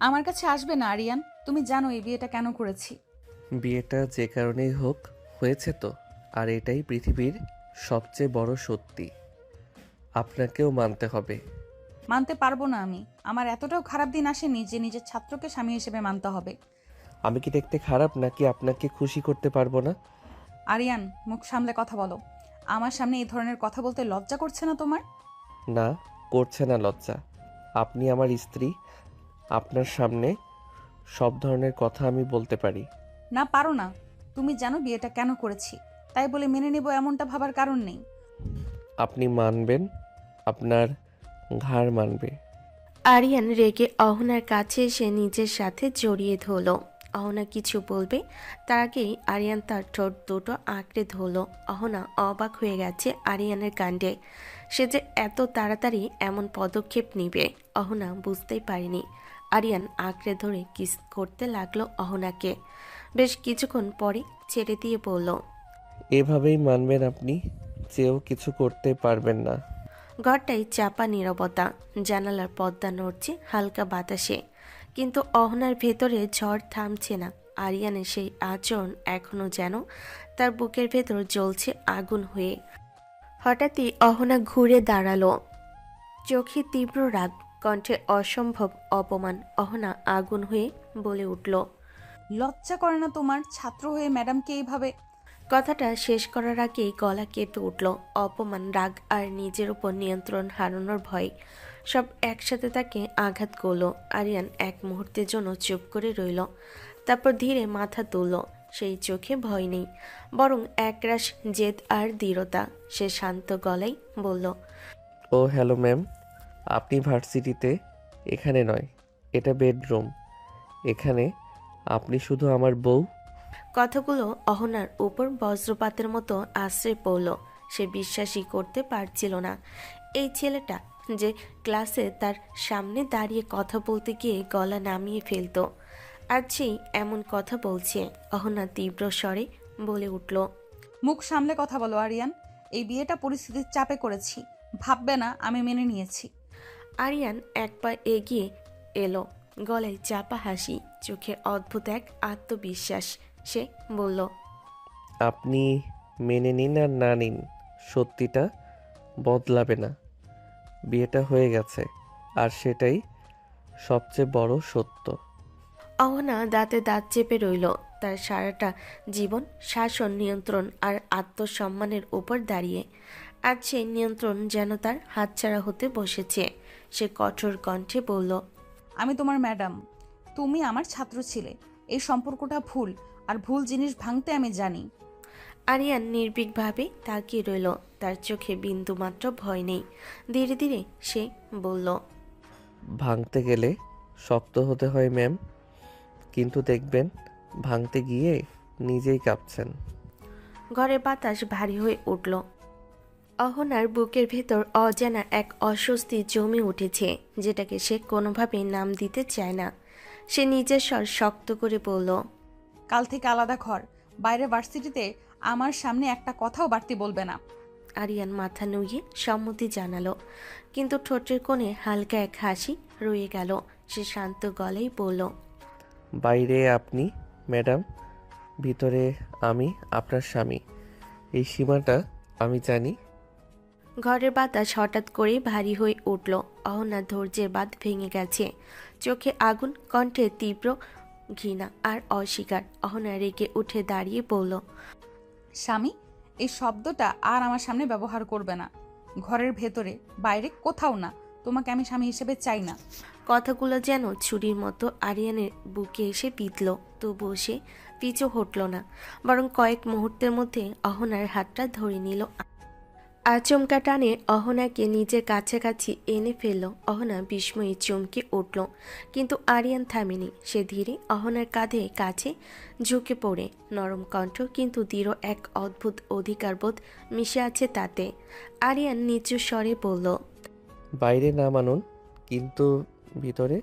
আমার কাছে আসবে না আরিয়ান। তুমি জানো এই বিয়েটা কেন করেছি। বিয়েটা যে কারণেই হোক হয়েছে তো, আর এটাই পৃথিবীর সবচেয়ে বড় সত্যি। আপনাকেও মানতে হবে। মানতে পারবো না আমি। আমার এতটাও খারাপ দিন আসেনি যে নিজের ছাত্রকে স্বামী হিসেবে মানতে হবে। আমি কি দেখতে খারাপ নাকি আপনাকে খুশি করতে পারবো না? আরিয়ান, মুখ সামলে কথা বলো। আমার সামনে এই ধরনের কথা বলতে লজ্জা করছে না তোমার? না, করছে না লজ্জা। আপনি আমার স্ত্রী, আপনার সামনে সব ধরনের কথা আমি বলতে পারি। না, পারো না। তুমি জানো বিয়েটা কেন করেছি, তাই বলে মেনে নেব এমনটা ভাবার কারণ নেই। আপনি মানবেন, আপনার ঘাড় মানবে। আরিয়ান রেগে অহনার কাছে এসে নিজের সাথে জড়িয়ে ধরল। অহনা কিছু বলবে তার আগেই আরিয়ান তার ঠোঁট দুটো আঁকড়ে ধরল। অহনা অবাক হয়ে গেছে আরিয়ানের কাণ্ডে। সে যে এত তাড়াতাড়ি এমন পদক্ষেপ নিবে অহনা বুঝতেই পারেনি। আরিয়ান আঁকড়ে ধরে কিস করতে লাগলো অহনাকে। বেশ কিছুক্ষণ পরে ছেড়ে দিয়ে বলল, এভাবেই মানবেন আপনি? চেয়েও কিছু করতে পারবেন না? ঘরটায় চাপা নীরবতা। জানালার পর্দা নড়ছে হালকা বাতাসে, কিন্তু অহনার ভেতরে ঝড় থামছে না। আরিয়ানের সেই আচরণ এখনো যেন তার বুকের ভেতর জ্বলছে আগুন হয়ে। হঠাৎই অহনা ঘুরে দাঁড়ালো, চোখে তীব্র রাগ, কণ্ঠে অসম্ভব অপমান। অহনা আগুন হয়ে বলে উঠল। লজ্জা করে না তোমার ছাত্র হয়ে ম্যাডামকে এইভাবে? কথাটা শেষ করার আগেই গলা কেঁপে উঠল। অপমান, রাগ আর নিজের উপর নিয়ন্ত্রণ হারানোর ভয় সব একসাথে তাকে আঘাত করলো। আরিয়ান এক মুহূর্তের জন্য চুপ করে রইল, তারপর ধীরে মাথা তুলল। সেই চোখে ভয় নেই, বরং একরাশ জেদ আর দৃঢ়তা। সে শান্ত গলায় বলল, ও হ্যালো ম্যাম, আপনি ভার্সিটিতে? এখানে নয়, এটা বেডরুম। এখানে আপনি শুধু আমার বউ। কথাগুলো অহনার উপর বজ্রপাতের মতো আশ্রে পড়ল। সে বিশ্বাসই করতে পারছিল না এই ছেলেটা যে ক্লাসে তার সামনে দাঁড়িয়ে কথা বলতে গিয়ে গলা নামিয়ে ফেলতো, আজ সেই এমন কথা বলছে। অহনা তীব্র স্বরে বলে উঠল, মুখ সামলে কথা বলো আরিয়ান। এই বিয়েটা পরিস্থিতির চাপে করেছি, ভাববে না আমি মেনে নিয়েছি। আরিয়ান এক পা এগিয়ে এলো, গলায় চাপা হাসি, চোখে অদ্ভুত এক আত্মবিশ্বাস। সে বলল, আপনি মেনে নিন আর না নিন, সত্যিটা বদলাবে না। বিয়েটা হয়ে গেছে, আর সেটাই সবচেয়ে বড় সত্য। অহনা দাঁতে দাঁত চেপে রইল। তার সারাটা জীবন শাসন, নিয়ন্ত্রণ আর আত্মসম্মানের উপর দাঁড়িয়ে। আজ সেই নিয়ন্ত্রণ যেন তার হাতছাড়া হতে বসেছে। সে কঠোর কণ্ঠে বলল, আমি তোমার ম্যাডাম, তুমি আমার ছাত্র ছিলে। এই সম্পর্কটা ভুল, আর ভুল জিনিস ভাঙতে আমি জানি। আরিয়ান নির্ভীকভাবে তাকিয়ে রইল। তার চোখে বিন্দুমাত্র ভয় নেই। ধীরে ধীরে সে বলল, ভাঙতে গেলে শক্ত হতে হয় ম্যাম, কিন্তু দেখবেন ভাঙতে গিয়ে নিজেই কাঁপছেন। ঘরে বাতাস ভারী হয়ে উঠল। অহনার বুকের ভেতর অজানা এক অস্বস্তি জমে উঠেছে, যেটাকে সে কোনোভাবেই নাম দিতে চায় না। সে নিজের স্বর শক্ত করে বলল, কাল থেকে আলাদা ঘর, বাইরে ভার্সিটিতে আমার সামনে একটা কথাও বাড়তি বলবে না। আরিয়ান মাথা নুইয়ে সম্মতি জানালো, কিন্তু ঠোঁটের কোণে হালকা এক হাসি রয়ে গেল। সে শান্ত গলায় বলল, বাইরে আপনি ম্যাডাম, ভিতরে আমি আপনার স্বামী। এই সীমাটা আমি জানি। ঘরের বাতাস হঠাৎ করেই ভারী হয়ে উঠল। অহনার ধৈর্যের বাঁধ ভেঙে গেছে। চোখে আগুন, কণ্ঠে তীব্র ঘৃণা আর অস্বীকার। অহনা রেগে উঠে দাঁড়িয়ে বলল, স্বামী, এই শব্দটা আর আমার সামনে ব্যবহার করবে না। ঘরের ভেতরে, বাইরে, কোথাও না। তোমাকে আমি স্বামী হিসেবে চাই না। কথাগুলো যেন ছুরির মতো আরিয়ানের বুকে এসে বিঁধল। তবুও সে পিছু হটল না, বরং কয়েক মুহূর্তের মধ্যে অহনার হাতটা ধরে নিল। আচমকা টানে অহনাকে নিজের কাছাকাছি এনে ফেলল। অহনা বিস্ময়ে চমকে উঠল, কিন্তু আরিয়ান থামেনি। সে ধীরে অহনার কাঁধে কাছে ঝুঁকে পড়ে, নরম কণ্ঠ কিন্তু দৃঢ় এক অদ্ভুত অধিকারবোধ মিশে আছে তাতে। আরিয়ান নিচু স্বরে বলল, বাইরে না মানুন, কিন্তু ভিতরে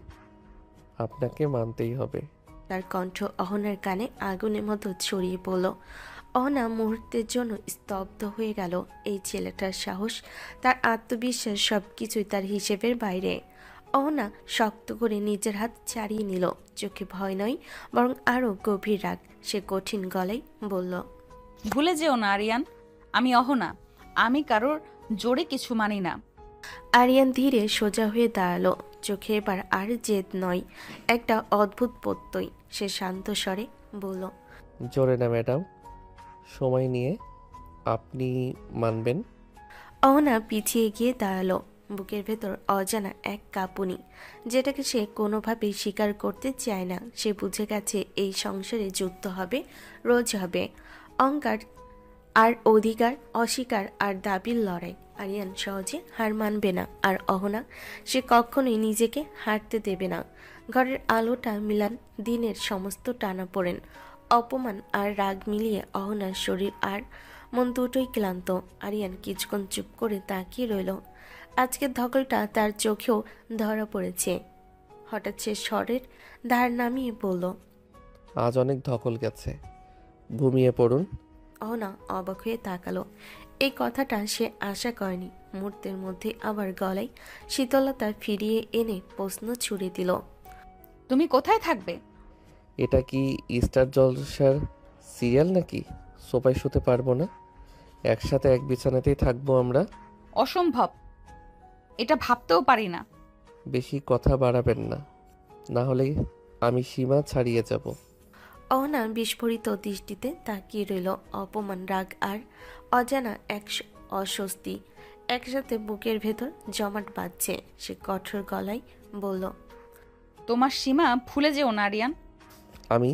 আপনাকে মানতেই হবে। তার কণ্ঠ অহনার কানে আগুনের মতো ছড়িয়ে পড়ল। অহনা মুহূর্তের জন্য স্তব্ধ হয়ে গেল। এই ছেলেটার সাহস, তার আত্মবিশ্বাস, সবকিছুই তার হিসেবের বাইরে। অহনা শক্ত করে নিজের হাত ছাড়িয়ে নিল। চোখে ভয় নয়, বরং আরও গভীর রাগ। সে কঠিন গলায় বলল, ভুলে যেও না আরিয়ান, আমি অহনা। আমি কারোর জোরে কিছু মানি না। আরিয়ান ধীরে সোজা হয়ে দাঁড়ালো। চোখে এবার আর জেদ নয়, একটা অদ্ভুত প্রত্যয়। সে শান্ত স্বরে বলল, জোরে না ম্যাডাম, সময় নিয়ে। আপনি মানবেন? অহনা পিছিয়ে গিয়ে দাঁড়ালো। বুকের ভেতর অজানা এক কাঁপুনি, যেটাকে সে কোনোভাবেই স্বীকার করতে চায় না। সে বুঝে গেছে এই সংসারে যুদ্ধ হবে, রোজ হবে। অহংকার আর অধিকার, অস্বীকার আর দাবির লড়াই। আরিয়ান সহজে হার মানবে না, আর অহনা, সে কখনোই নিজেকে হারতে দেবে না। ঘরের আলোটা মিলান দিনের সমস্ত টানাপোড়েন, অপমান আর রাগ মিলিয়ে অহনার শরীর আর মন দুটোই ক্লান্ত। আরিয়ান কিছুক্ষণ চুপ করে তাকিয়ে রইল। আজকের ধকলটা তার চোখেও ধরা পড়েছে। হঠাৎ সে স্বরের ধার নামিয়ে বলল, আজ অনেক ধকল গেছে, ঘুমিয়ে পড়ুন। অহনা অবাক হয়ে তাকালো। এই কথাটা সে আশা করেনি। মুহূর্তের মধ্যে আবার গলায় শীতলতা ফিরিয়ে এনে প্রশ্ন ছুড়ে দিল, তুমি কোথায় থাকবে? এটা কি স্টার জলসার সিরিয়াল নাকি? সোফায় শুতে পারবো না? একসাথে এক বিছানাতেই থাকবো আমরা। অসম্ভব, এটা ভাবতেও পারি না। বেশি কথা বাড়াবেন না, না হলে আমি সীমা ছাড়িয়ে যাব। অহনা বিস্ফোরিত দৃষ্টিতে তাকিয়ে রইল। অপমান, রাগ আর অজানা এক অস্বস্তি একসাথে বুকের ভেতর জমাট বাঁধছে। সে কঠোর গলায় বলল, তোমার সীমা ভুলে যেও না আরিয়ান। আমি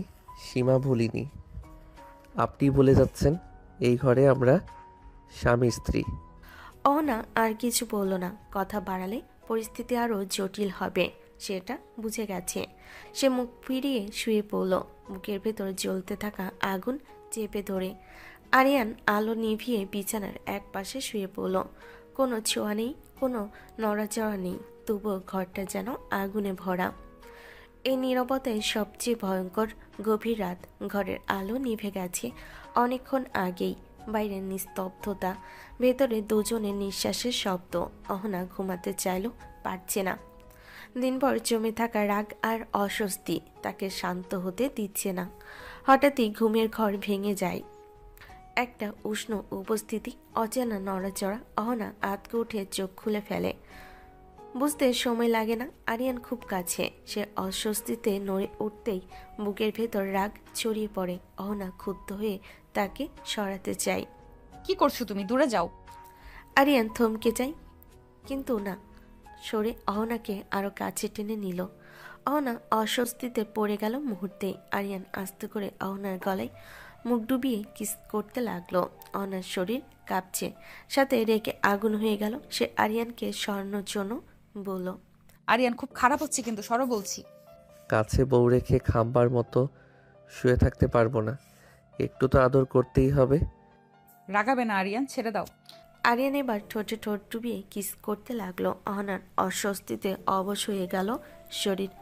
সীমা ভুলিনি, আপনি ভুলে যাচ্ছেন। এই ঘরে আমরা স্বামী স্ত্রী। অহনা আর কিছু বলল না। কথা বাড়ালে পরিস্থিতি আরও জটিল হবে, সেটা বুঝে গেছে। সে মুখ ফিরিয়ে শুয়ে পড়ল, বুকের ভেতর জ্বলতে থাকা আগুন চেপে ধরে। আরিয়ান আলো নিভিয়ে বিছানার এক পাশে শুয়ে পড়ল। কোনো ছোঁয়া নেই, কোনো নড়াচড়া নেই, তবুও ঘরটা যেন আগুনে ভরা। এই নীরবতায় সবচেয়ে ভয়ঙ্কর। গভীর রাত, ঘরের আলো নিভে গেছে অনেকক্ষণ আগেই। বাইরের নিস্তব্ধতা, ভেতরে দুজনের নিঃশ্বাসের শব্দ। অহনা ঘুমাতে চাইলেও পারছে না। দিনভর জমে থাকা রাগ আর অস্বস্তি তাকে শান্ত হতে দিচ্ছে না। হঠাৎই ঘুমের ঘর ভেঙে যায়। একটা উষ্ণ উপস্থিতি, অচেনা নড়াচড়া। অহনা আতকে উঠে চোখ খুলে ফেলে। বুঝতে সময় লাগে না, আরিয়ান খুব কাছে। সে অস্বস্তিতে নড়ে উঠতেই বুকের ভেতর রাগ ছড়িয়ে পড়ে। অহনা ক্ষুব্ধ হয়ে তাকে সরাতে চায়। কি করছো তুমি? দূরে যাও। আরিয়ান থমকে যায়, কিন্তু না, সরে অহনাকে আরো কাছে টেনে নিল। অহনা অস্বস্তিতে পড়ে গেল মুহূর্তেই। আরিয়ান আস্তে করে অহনার গলায় মুখ ডুবিয়ে কিস করতে লাগলো। অহনার শরীর কাঁপছে, সাথে রেগে আগুন হয়ে গেল। সে আরিয়ানকে সরানোর জন্য বলল, আরিয়ান, খুব খারাপ হচ্ছে কিন্তু, সরো বলছি। কাছে বউ রেখে খাম্বার মতো শুয়ে থাকতে পারবো না, একটু তো আদর করতেই হবে। রাগাবে না আরিয়ান, ছেড়ে দাও। আরিয়ান এবার ঠোঁটে ঠোঁট ডুবিয়ে কিস করতে লাগলো। অহনার অস্বস্তিতে অবশ হয়ে গেল শরীর।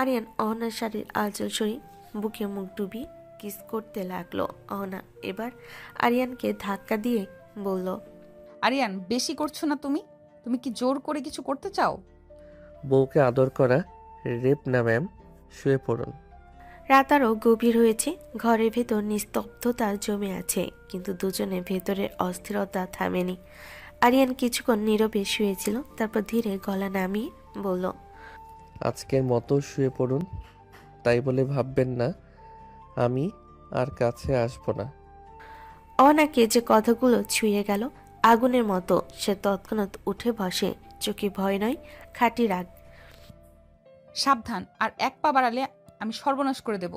আরিয়ান অহনার শাড়ির আঁচল সরিয়ে বুকে মুখ ডুবিয়ে কিস করতে লাগলো। অহনা এবার আরিয়ানকে ধাক্কা দিয়ে বলল, আরিয়ান, বেশি করছো না তুমি? তুমি কি জোর করে কিছু করতে চাও? বউকে আদর করা রেপ না ম্যাম, শুয়ে পড়ুন। রাত আরও গভীর হয়েছে। ঘরের ভেতর নিস্তব্ধতা জমে আছে, কিন্তু দুজনের ভেতরের অস্থিরতা থামেনি। আরিয়ান কিছুক্ষণ নীরবে শুয়েছিল, তারপর ধীরে গলা নামিয়ে বলল, আজকের মতো শুয়ে পড়ুন। তাই বলে ভাববেন না আমি আর কাছে আসবো না। অনাকে যে কথাগুলো ছুঁয়ে গেল আগুনের মতো। সে তৎক্ষণাৎ উঠে বসে, চোখে ভয় নয়, খাঁটি রাগ। সাবধান, আর এক পা বাড়ালে আমি সর্বনাশ করে দেব।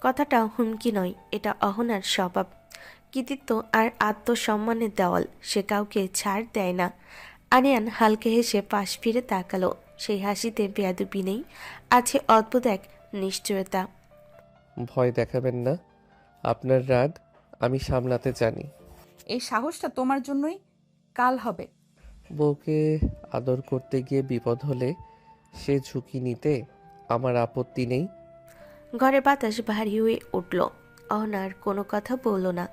কথাটা হুমকি নয়, এটা অহনার স্বভাব, কৃতিত্ব আর আত্মসম্মানের দেওয়াল। সে কাউকে ছাড় দেয় না। আরিয়ান হালকা হেসে পাশ ফিরে তাকালো। সেই হাসিতে বেয়াদবি নেই, আছে অদ্ভুত এক নিশ্চয়তা। ভয় দেখাবেন না, আপনার রাগ আমি সামলাতে জানি। এই সাহসটা তোমার জন্যই কাল হবে। বউকে আদর করতে গিয়ে বিপদ হলে সে ঝুঁকি নিতে আমার আপত্তি নেই। ঘরে বাতাস ভারী হয়ে উঠল। অহনার কোনো কথা বলল না।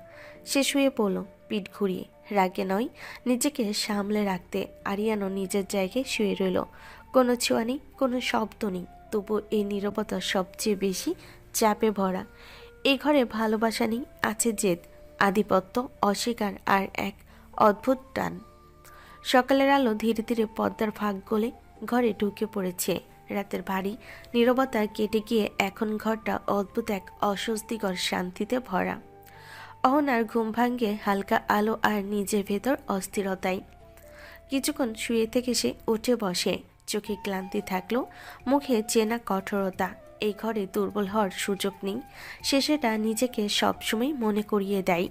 সে শুয়ে পড়ল পিঠ ঘুরিয়ে, রাগে নয়, নিজেকে সামলে রাখতে। আরিয়ানও নিজের জায়গায় শুয়ে রইল। কোনো ছোঁয়া নেই, কোনো শব্দ নেই, তবু এই নীরবতা সবচেয়ে বেশি চাপে ভরা। এই ঘরে ভালোবাসা নেই, আছে জেদ, আধিপত্য, অস্বীকার আর এক অদ্ভুত টান। সকালের আলো ধীরে ধীরে পর্দার ফাঁক গলে ঘরে ঢুকে পড়েছে। রাতের ভারী নীরবতা কেটে গিয়ে এখন ঘরটা অদ্ভুত এক অস্বস্তিকর শান্তিতে ভরা। অহনার ঘুম ভাঙ্গে হালকা আলো আর নিজের ভেতর অস্থিরতায়। কিছুক্ষণ শুয়ে থেকে সে উঠে বসে। চোখে ক্লান্তি থাকলেও মুখে চেনা কঠোরতা। এই ঘরে দুর্বল হওয়ার সুযোগ নেই, সে সেটা নিজেকে সবসময় মনে করিয়ে দেয়।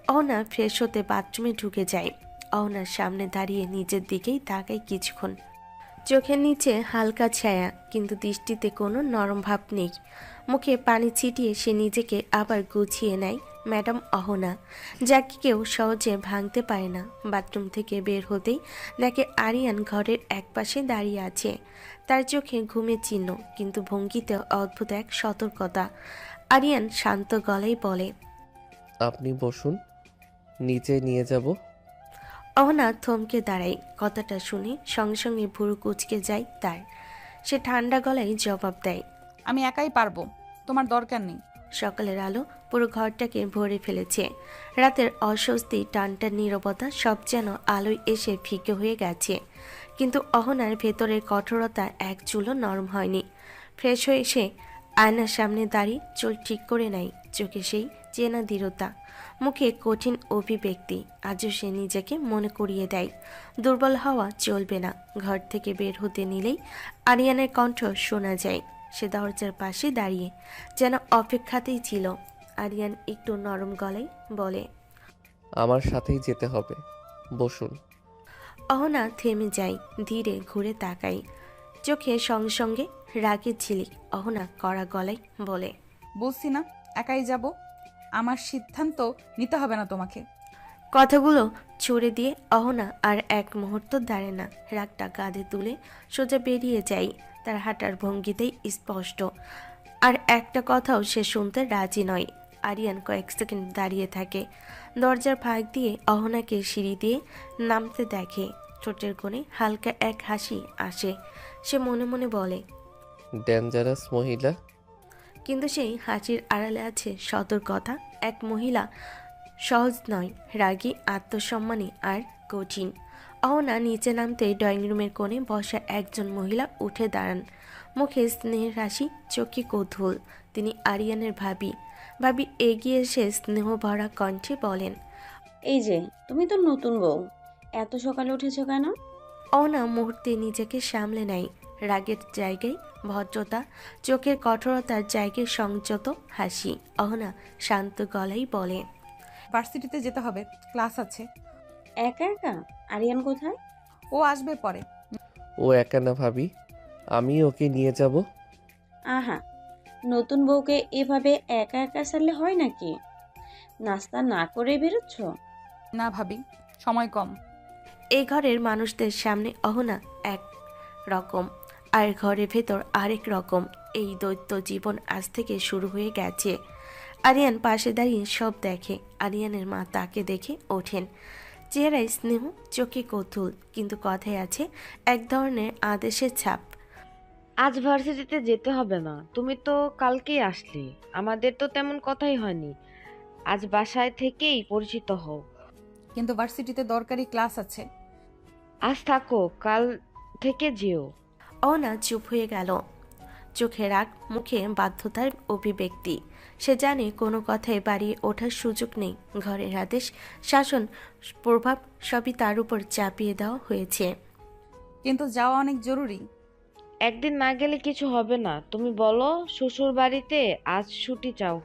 অহনা ফ্রেশ হতে বাথরুমে ঢুকে যায়। অহনার সামনে দাঁড়িয়ে নিজের দিকেই তাকায় কিছুক্ষণ। চোখের নিচে হালকা ছায়া, কিন্তু দৃষ্টিতে কোনো নরম ভাব নেই। মুখে পানি ছিটিয়ে সে নিজেকে আবার গুছিয়ে নেয়। ম্যাডাম অহনা, যাকে কেউ সহজে ভাঙতে পারে না। বাথরুম থেকে বের হতেই দেখে আরিয়ান ঘরের একপাশে দাঁড়িয়ে আছে। তার চোখে ঘুমের চিহ্ন, কিন্তু ভঙ্গিতে অদ্ভুত এক সতর্কতা। আরিয়ান শান্ত গলায় বলে, আপনি বসুন, নিচে নিয়ে যাব। অহনা থমকে দাঁড়ায়। কথাটা শুনে সঙ্গে সঙ্গে ভুরু কুঁচকে যায় তার। সে ঠান্ডা গলায় জবাব দেয়, আমি একাই পারবো, তোমার দরকার নেই। সকালের আলো পুরো ঘরটাকে ভরে ফেলেছে। রাতের অস্বস্তি, টানটান নীরবতা সব যেন আলোয় এসে ফিকে হয়ে গেছে। কিন্তু অহনার ভেতরের কঠোরতা এক চুলও নরম হয়নি। ফ্রেশ হয়ে সে আয়নার সামনে দাঁড়িয়ে চুল ঠিক করে নেয়। চোখে সেই চেনা দৃঢ়তা, মুখে কঠিন অভিব্যক্তি। আজও সে নিজেকে মনে করিয়ে দেয়, দুর্বল হওয়া চলবে না। ঘর থেকে বের হতে নিলেই আরিয়ানের কণ্ঠ শোনা যায়। সে দরজার পাশে দাঁড়িয়ে যেন অপেক্ষাতেই ছিল। আরিয়ান একটু নরম গলায় বলে, আমার সাথেই যেতে হবে, বসুন। অহনা থেমে যায়, ধীরে ঘুরে তাকায়। চোখে সঙ্গে সঙ্গে রাগের ঝিলিক। অহনা কড়া গলায় বলে, বলছি না একাই যাব, আমার সিদ্ধান্ত নিতে হবে না তোমাকে। কথাগুলো ছুড়ে দিয়ে অহনা আর এক মুহূর্ত দাঁড়ে না। রাগটা কাঁধে তুলে সোজা বেরিয়ে যায়। তার হাঁটার ভঙ্গিতেই স্পষ্ট, আর একটা কথাও সে শুনতে রাজি নয়। আরিয়ান কয়েক সেকেন্ড দাঁড়িয়ে থাকে। দরজার ফাঁক দিয়ে অহনাকে সিঁড়ি দিয়ে নামতে দেখে। ঠোঁটের কোণে হালকা এক হাসি আসে। সে মনে মনে বলে, ডেঞ্জারাস মহিলা। কিন্তু সেই হাসির আড়ালে আছে সতর্কতা। এক মহিলা সহজ নয়, রাগী, আত্মসম্মানী আর কঠিন। অহনা নিচে নামতেই ড্রয়িং রুমের কোণে বসা একজন মহিলা উঠে দাঁড়ান। মুখে স্নেহের হাসি, চোখে কৌতূহল। তিনি আরিয়ানের ভাবি। ভাবি এগিয়ে এসে স্নেহ ভরা কণ্ঠে বলেন, এই যে, তুমি তো নতুন বউ, এত সকালে উঠেছো কেন? অহনা মুহূর্তে নিজেকে সামলে নেয়। রাগের জায়গায় ভদ্রতা, চোখের কঠোরতার জায়গায় সংযত হাসি। অহনা শান্ত গলায় বলে, ভার্সিটিতে যেতে হবে, ক্লাস আছে। একা একা? আরিয়ান কোথায়? ও আসবে পরে। ও একা না ভাবি, আমি ওকে নিয়ে যাব। আহা, নতুন বউকে এভাবে একা একা ছাড়লে হয় নাকি? নাস্তা না করে বেরোচ্ছ? না ভাবি, সময় কম। এই ঘরের মানুষদের সামনে অহনা এক রকম, আর ঘরের ভেতর আরেক রকম। এই দৈত্য জীবন আজ থেকে শুরু হয়ে গেছে। আরিয়ান পাশে দাঁড়িয়ে সব দেখে। আরিয়ানের মা তাকে দেখে ওঠেন। চেহারায় স্নেহ, চোখে কৌতূহল, কিন্তু কথায় আছে এক ধরনের আদেশের ছাপ। আজ ভার্সিটিতে যেতে হবে না, তুমি তো কালকেই আসলে, আমাদের তো তেমন কথাই হয়নি। আজ বাসায় থেকেই পরিচিত হও। কিন্তু ভার্সিটিতে দরকারি ক্লাস আছে। আজ থাকো, কাল থেকে যেও। অহনা চুপ হয়ে গেল। চোখে রাগ, মুখে বাধ্যতার অভিব্যক্তি। সে জানে কোনো কথায় বাড়িয়ে ওঠার সুযোগ নেই। ঘরের আদেশ, শাসন, প্রভাব সবই তার উপর চাপিয়ে দেওয়া হয়েছে। কিন্তু যাওয়া অনেক জরুরি। একদিন না গেলে কিছু হবে না, তুমি বলো শ্বশুর বাড়িতে আজ ছুটি চাও।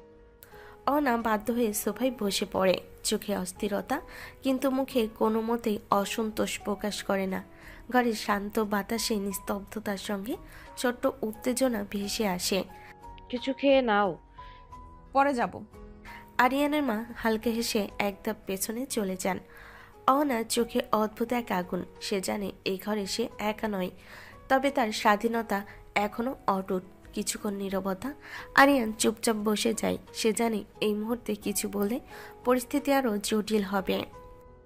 অহনা বাধ্য হয়ে সোফায় বসে পড়ে। চোখে অস্থিরতা, কিন্তু মুখে কোনো মতেই অসন্তোষ প্রকাশ করে না। ঘরের শান্ত বাতাসে নিস্তব্ধতার সঙ্গে ছোট্ট উত্তেজনা ভেসে আসে। কিছু খেয়ে নাও। পরে যাব। আরিয়ানের মা হালকা হেসে এক ধাপ পেছনে চলে যান। অহনার চোখে অদ্ভুত এক আগুন। সে জানে এই ঘরে সে একা নয়, তবে তার স্বাধীনতা এখনো অটুট। কিছুক্ষণ নীরবতা। আরিয়ান চুপচাপ বসে যায়। সে জানে এই মুহূর্তে কিছু বলে পরিস্থিতি আরো জটিল হবে।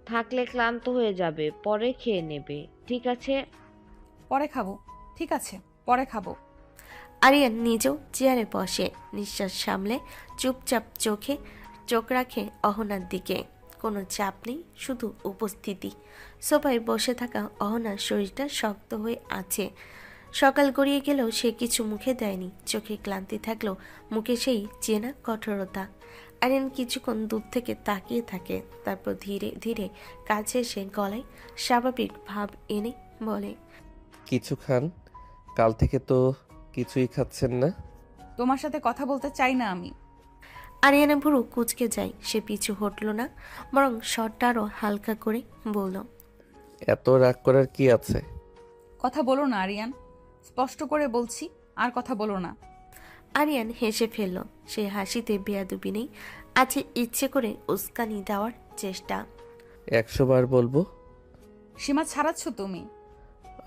থাকলে ক্লান্ত হয়ে যাবে, পরে খেয়ে নেবে, ঠিক আছে? পরে খাবো। ঠিক আছে, পরে খাবো। আরিয়ান নিজেও চেয়ারে বসে, নিঃশ্বাস সামলে চুপচাপ চোখ রাখে অহনার দিকে। কোনো চাপ নেই, শুধু উপস্থিতি। সোফায় বসে থাকা অহনার শরীরটা শক্ত হয়ে আছে। সকাল গড়িয়ে গেলেও সে কিছু মুখে দেয়নি। চোখে ক্লান্তি থাকলেও মুখে সেই চেনা কঠোরতা। আরিয়ান কিছুক্ষণ দূর থেকে তাকিয়ে থাকে, তারপর ধীরে ধীরে কাছে এসে গলায় স্বাভাবিক ভাব এনে বলে, কিছু খান? কাল থেকে তো কিছুই খাচ্ছেন না। তোমার সাথে কথা বলতে চাই না আমি। আরিয়ানা ভুরু কুঁচকে যায়। সে পিছু হটল না, বরং শটটা আরও হালকা করে বলল, এত রাগ করার কি আছে? কথা বলো না আরিয়ান, স্পষ্ট করে বলছি, আর কথা বলো না। আরিয়ান হেসে ফেলল। সে হাসিতে বেয়াদবি নেই, আছে ইচ্ছে করে উস্কানি দেওয়ার চেষ্টা। 100 বার বলবো? সীমা ছাড়াচ্ছ তুমি।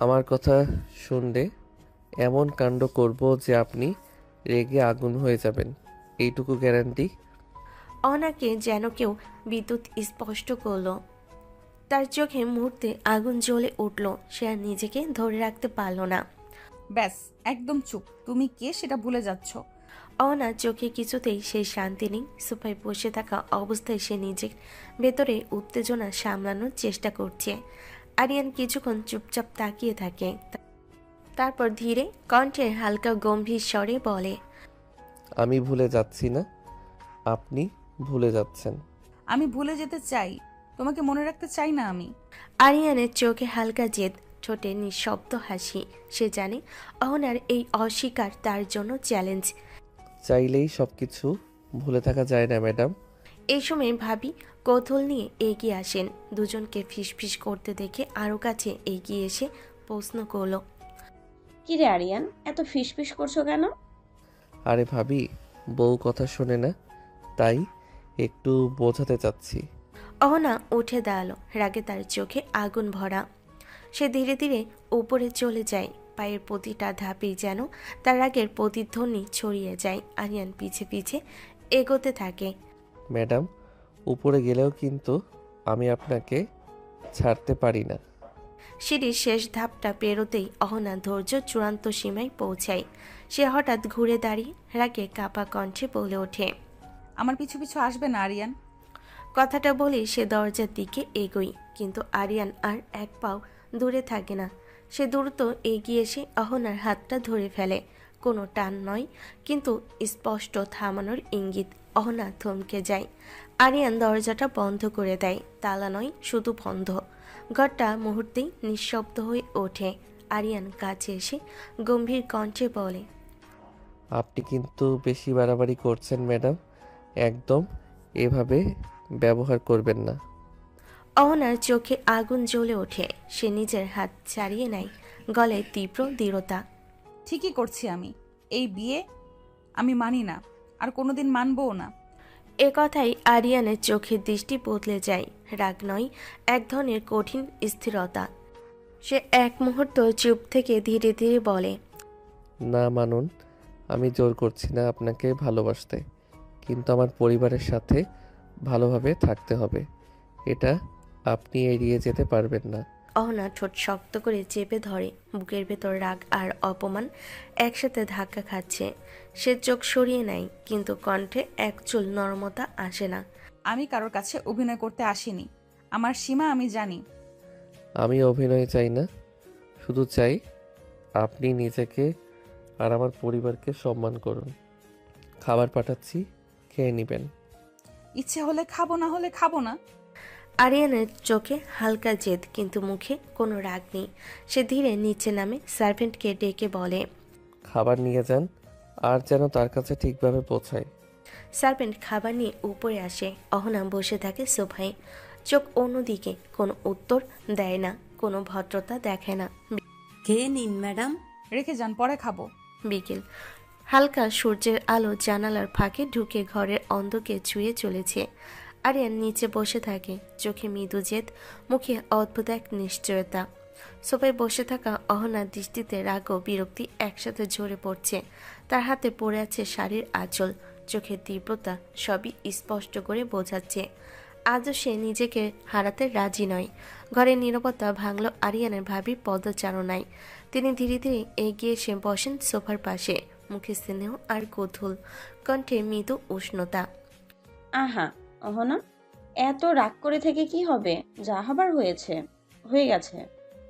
আমার কথা শুনলে এমন কাণ্ড করব যে আপনি রেগে আগুন হয়ে যাবেন, এইটুকু গ্যারান্টি। অনাকে যেন কেউ বিদ্যুৎ স্পষ্ট করল। তার চোখে মুহূর্তে আগুন জ্বলে উঠল। সে আর নিজেকে ধরে রাখতে পারল না। ব্যাস, একদম চুপ। তুমি কে সেটা ভুলে যাচ্ছ। অনার চোখে কিছুতেই সেই শান্তি নেই। সোফায় বসে থাকা অবস্থায় সে নিজের ভেতরে উত্তেজনা সামলানোর চেষ্টা করছে। আরিয়ান কিছুক্ষণ চুপচাপ তাকিয়ে থাকে, তারপর ধীরে কণ্ঠে হালকা গম্ভীর স্বরে বলে, আমি ভুলে যাচ্ছি না, আপনি ভুলে যাচ্ছেন। আমি ভুলে যেতে চাই, তোমাকে মনে রাখতে চাই না আমি। আরিয়ানের চোখে হালকা জেদ, ঠোঁটে নিঃশব্দ হাসি। সে জানে অহনার এই অস্বীকার তার জন্য চ্যালেঞ্জ। চাইলেই সব কিছু ভুলে থাকা যায় না ম্যাডাম। এই সময় ভাবি কৌতূহল নিয়ে এগিয়ে আসেন। দুজনকে ফিসফিস করতে দেখে আরও কাছে এগিয়ে এসে প্রশ্ন করল, কি রে আরিয়ান, এত ফিসফিস করছো কেন? আরে ভাবি, বউ কথা শোনে না, তাই একটু বোঝাতে চাচ্ছি। অহনা উঠে দাঁড়ালো, রাগে তার চোখে আগুন ভরা। সে ধীরে ধীরে উপরে চলে যায়। পায়ের প্রতিটা ধাপেই যেন তার রাগের প্রতিধ্বনি ছড়িয়ে যায়। আরিয়ান পিছে পিছে এগোতে থাকে। ম্যাডাম, উপরে গেলেও কিন্তু আমি আপনাকে ছাড়তে পারি না। সিঁড়ির শেষ ধাপটা পেরোতেই অহনা ধৈর্য চূড়ান্ত সীমায় পৌঁছায়। সে হঠাৎ ঘুরে দাঁড়িয়ে রাগে কাপা কণ্ঠে বলে ওঠে, আমার পিছু পিছু আসবে না আরিয়ান। কথাটা বলে সে দরজার দিকে এগোয়, কিন্তু আরিয়ান আর এক পাও দূরে থাকে না। সে দ্রুত এগিয়ে এসে অহনার হাতটা ধরে ফেলে। কোনো টান নয়, কিন্তু স্পষ্ট থামানোর ইঙ্গিত। অহনা থমকে যায়। আরিয়ান দরজাটা বন্ধ করে দেয়। তালা নয়, শুধু বন্ধ। ঘরটা মুহূর্তেই নিঃশব্দ হয়ে ওঠে। আরিয়ান কাছে এসে গম্ভীর কণ্ঠে বলে, আপনি কিন্তু বেশি বাড়াবাড়ি করছেন ম্যাডাম, একদম এভাবে ব্যবহার করবেন না। অহনার চোখে আগুন জ্বলে ওঠে। সে নিজের হাত ছাড়িয়ে নেয়, গলায় তীব্র দৃঢ়তা। ঠিকই করছি আমি। এই বিয়ে আমি মানি না, আর কোনোদিন মানবও না। এ কথাই আরিয়ানের চোখের দৃষ্টি বদলে যায়। রাগ নয়, এক ধরনের কঠিন স্থিরতা। সে এক মুহূর্ত চুপ থেকে ধীরে ধীরে বলে, না মানুন, আমি জোর করছি না আপনাকে ভালোবাসতে, কিন্তু আমার পরিবারের সাথে ভালোভাবে থাকতে হবে, এটা আপনি এড়িয়ে যেতে পারবেন না। অহনা ঠোঁট শক্ত করে চেপে ধরে। বুকের ভেতর রাগ আর অপমান একসাথে ধাক্কা খাচ্ছে। সে চোখ সরিয়ে নেয়, কিন্তু কণ্ঠে এক চুল নরমতা আসে না। আমি কারোর কাছে অভিনয় করতে আসিনি। আমার সীমা আমি জানি। আমি অভিনয় চাই না, শুধু চাই আপনি নিজেকে আর আমার পরিবারকে সম্মান করুন। খাবার পাঠাচ্ছি, খেয়ে নেবেন। ইচ্ছে হলে খাবো, না হলে খাবো না। আরিয়ানের চোখে হালকা জেদ, কিন্তু মুখে কোনো রাগ নেই। সে ধীরে নিচে নামে সার্ভেন্টকে ডেকে বলে, খাবার নিয়ে যান, আর যেন তার কাছে ঠিকভাবে পৌঁছায়। সার্ভেন্ট খাবার নিয়ে উপরে আসে। অহনা বসে থাকে সোফায়, চোখ অন্যদিকে। কোনো উত্তর দেয় না, কোনো ভদ্রতা দেখে না। খেয়ে নিন ম্যাডাম। রেখে যান, পরে খাবো। বিকেল, হালকা সূর্যের আলো জানালার ফাঁকে ঢুকে ঘরের অন্ধকে ছুঁয়ে চলেছে। আরিয়ান নিচে বসে থাকে, চোখে মৃদু জেদ, মুখে অদ্ভুত এক নিশ্চয়তা। সোফায় বসে থাকা অহনার দৃষ্টিতে রাগ ও বিরক্তি একসাথে ঝরে পড়ছে। তার হাতে পড়ে আছে শাড়ির আঁচল, চোখের তীব্রতা সবই স্পষ্ট করে বোঝাচ্ছে। আজও সে নিজেকে হারাতে রাজি নয়। ঘরের নীরবতা ভাঙল আরিয়ানের ভাবির পদচারণায়। তিনি ধীরে ধীরে এগিয়ে এসে বসেন সোফার পাশে, মুখে স্নেহ আর কৌতূহল, কণ্ঠে মৃদু উষ্ণতা। আহা অহনা, এত রাগ করে থেকে কি হবে? যা হবার হয়ে গেছে।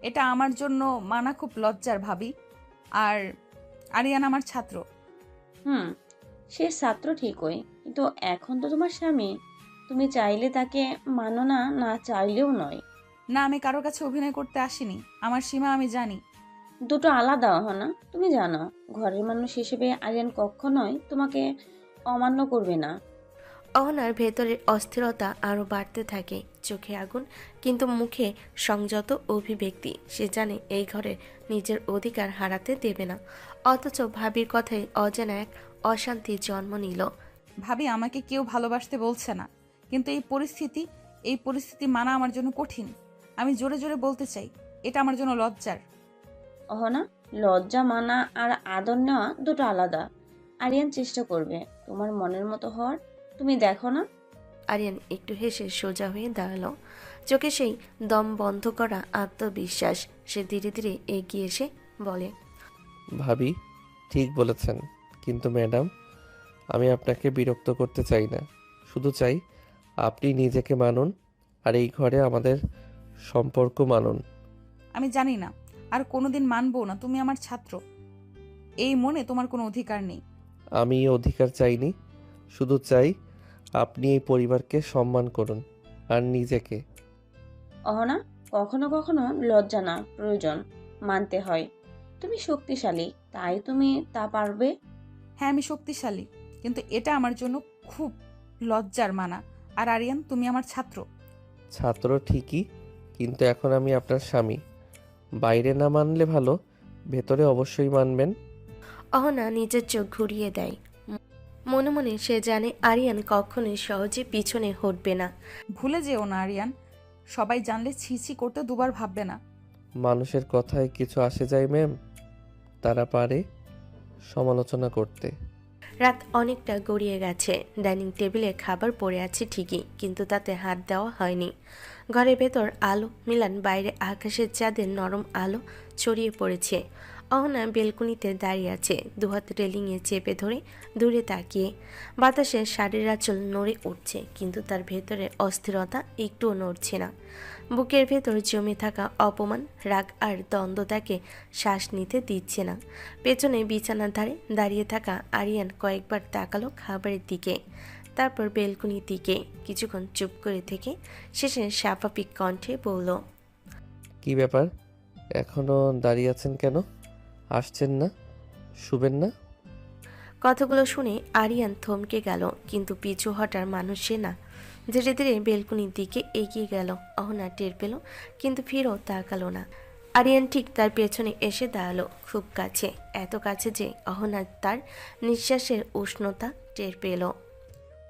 এটা আমার জন্য মানা খুব লজ্জার ভাবি। আর আরিয়ান আমার ছাত্র। হুম, সে ছাত্র ঠিকই, কিন্তু এখন তো তোমার স্বামী। তুমি চাইলে তাকে মানো না, না চাইলেও নয়। না, আমি কারোর কাছে অভিনয় করতে আসিনি। আমার সীমা আমি জানি। দুটো আলাদা অহনা, তুমি জানো। ঘরের মানুষ হিসেবে আরিয়ান কখনোই তোমাকে অমান্য করবে না। অহনার ভেতরের অস্থিরতা আরো বাড়তে থাকে, চোখে আগুন কিন্তু মুখে সংযত অভিব্যক্তি। সে জানে এই ঘরে নিজের অধিকার হারাতে দেবে না, অথচ ভাবির কথায় অজানা এক অশান্তির জন্ম নিল। ভাবি, আমাকে কেউ ভালোবাসতে বলছে না, কিন্তু এই পরিস্থিতি মানা আমার জন্য কঠিন। আমি জোরে জোরে বলতে চাই, এটা আমার জন্য লজ্জার। অহনা, লজ্জা মানা আর আদর নেওয়া দুটো আলাদা। আরিয়ান চেষ্টা করবে তোমার মনের মতো হওয়ার, তুমি দেখো না। আরিয়ান একটু হেসে সোজা হয়ে দাঁড়ালো, চোখে সেই দম বন্ধ করা আত্মবিশ্বাস। সে ধীরে ধীরে এগিয়ে এসে বলে, ভাবি ঠিক বলেছেন, কিন্তু ম্যাডাম আমি আপনাকে বিরক্ত করতে চাই না। শুধু চাই আপনি নিজেকে মানুন আর এই ঘরে আমাদের সম্পর্ক মানুন। আমি জানি না, আর কোনোদিন মানবো না। তুমি আমার ছাত্র, এই মনে তোমার কোনো অধিকার নেই। আমি অধিকার চাইনি, শুধু চাই আপনি এই পরিবারকে সম্মান করুন আর নিজেকে। অহনা, কখনো কখনো লজ্জা না প্রয়োজন, মানতে হয়। তুমি শক্তিশালী, তাই তুমি তা পারবে। হ্যাঁ, আমি শক্তিশালী, কিন্তু এটা আমার জন্য খুব লজ্জার মানা। আর আরিয়ান, তুমি আমার ছাত্র। ছাত্র ঠিকই, কিন্তু এখন আমি আপনার স্বামী। বাইরে না মানলে ভালো, ভেতরে অবশ্যই মানবেন। অহনা নিজের চোখ ঘুরিয়ে দেয়। মনে মনে সে জানে আরিয়ান কখনোই সহজে পিছনে হটবে না। ভুলে যেও না আরিয়ান, সবাই জানলে ছিছি করতে দুবার ভাববে না। মানুষের কথায় কিছু আসে যায় ম্যাম, তারা পারে সমালোচনা করতে। রাত অনেকটা গড়িয়ে গেছে। ডাইনিং টেবিলে খাবার পড়ে আছে ঠিকই, কিন্তু তাতে হাত দেওয়া হয়নি। ঘরের ভেতর আলো মিলান বাইরে আকাশের চাঁদের নরম আলো ছড়িয়ে পড়েছে। অহনা বেলকুনিতে দাঁড়িয়ে আছে, দুহাত রেলিংয়ে চেপে ধরে দূরে তাকিয়ে। বাতাসে শাড়ির আঁচল নড়ে উঠছে, কিন্তু তার ভেতরে অস্থিরতা একটুও নড়ছে না। বুকের ভেতর জমে থাকা অপমান, রাগ আর দ্বন্দ্ব তাকে শ্বাস নিতে দিচ্ছে না। পেছনে বিছানার ধারে দাঁড়িয়ে থাকা আরিয়ান কয়েকবার তাকালো খাবারের দিকে, তারপর বেলকুনির দিকে। কিছুক্ষণ চুপ করে থেকে শেষে স্বাভাবিক কণ্ঠে বলল, কি ব্যাপার, এখনো দাঁড়িয়ে আছেন কেন? আসছেন না? শুবেন না? কথাগুলো শুনে আরিয়ান থমকে গেল, কিন্তু পিছু হটার মানুষ সে না। ধীরে ধীরে বেলকুনির দিকে এগিয়ে গেল। অহনা টের পেল, কিন্তু ফিরেও তাকালো না। আরিয়ান ঠিক তার পেছনে এসে দাঁড়ালো, খুব কাছে, এত কাছে যে অহনা তার নিঃশ্বাসের উষ্ণতা টের পেল।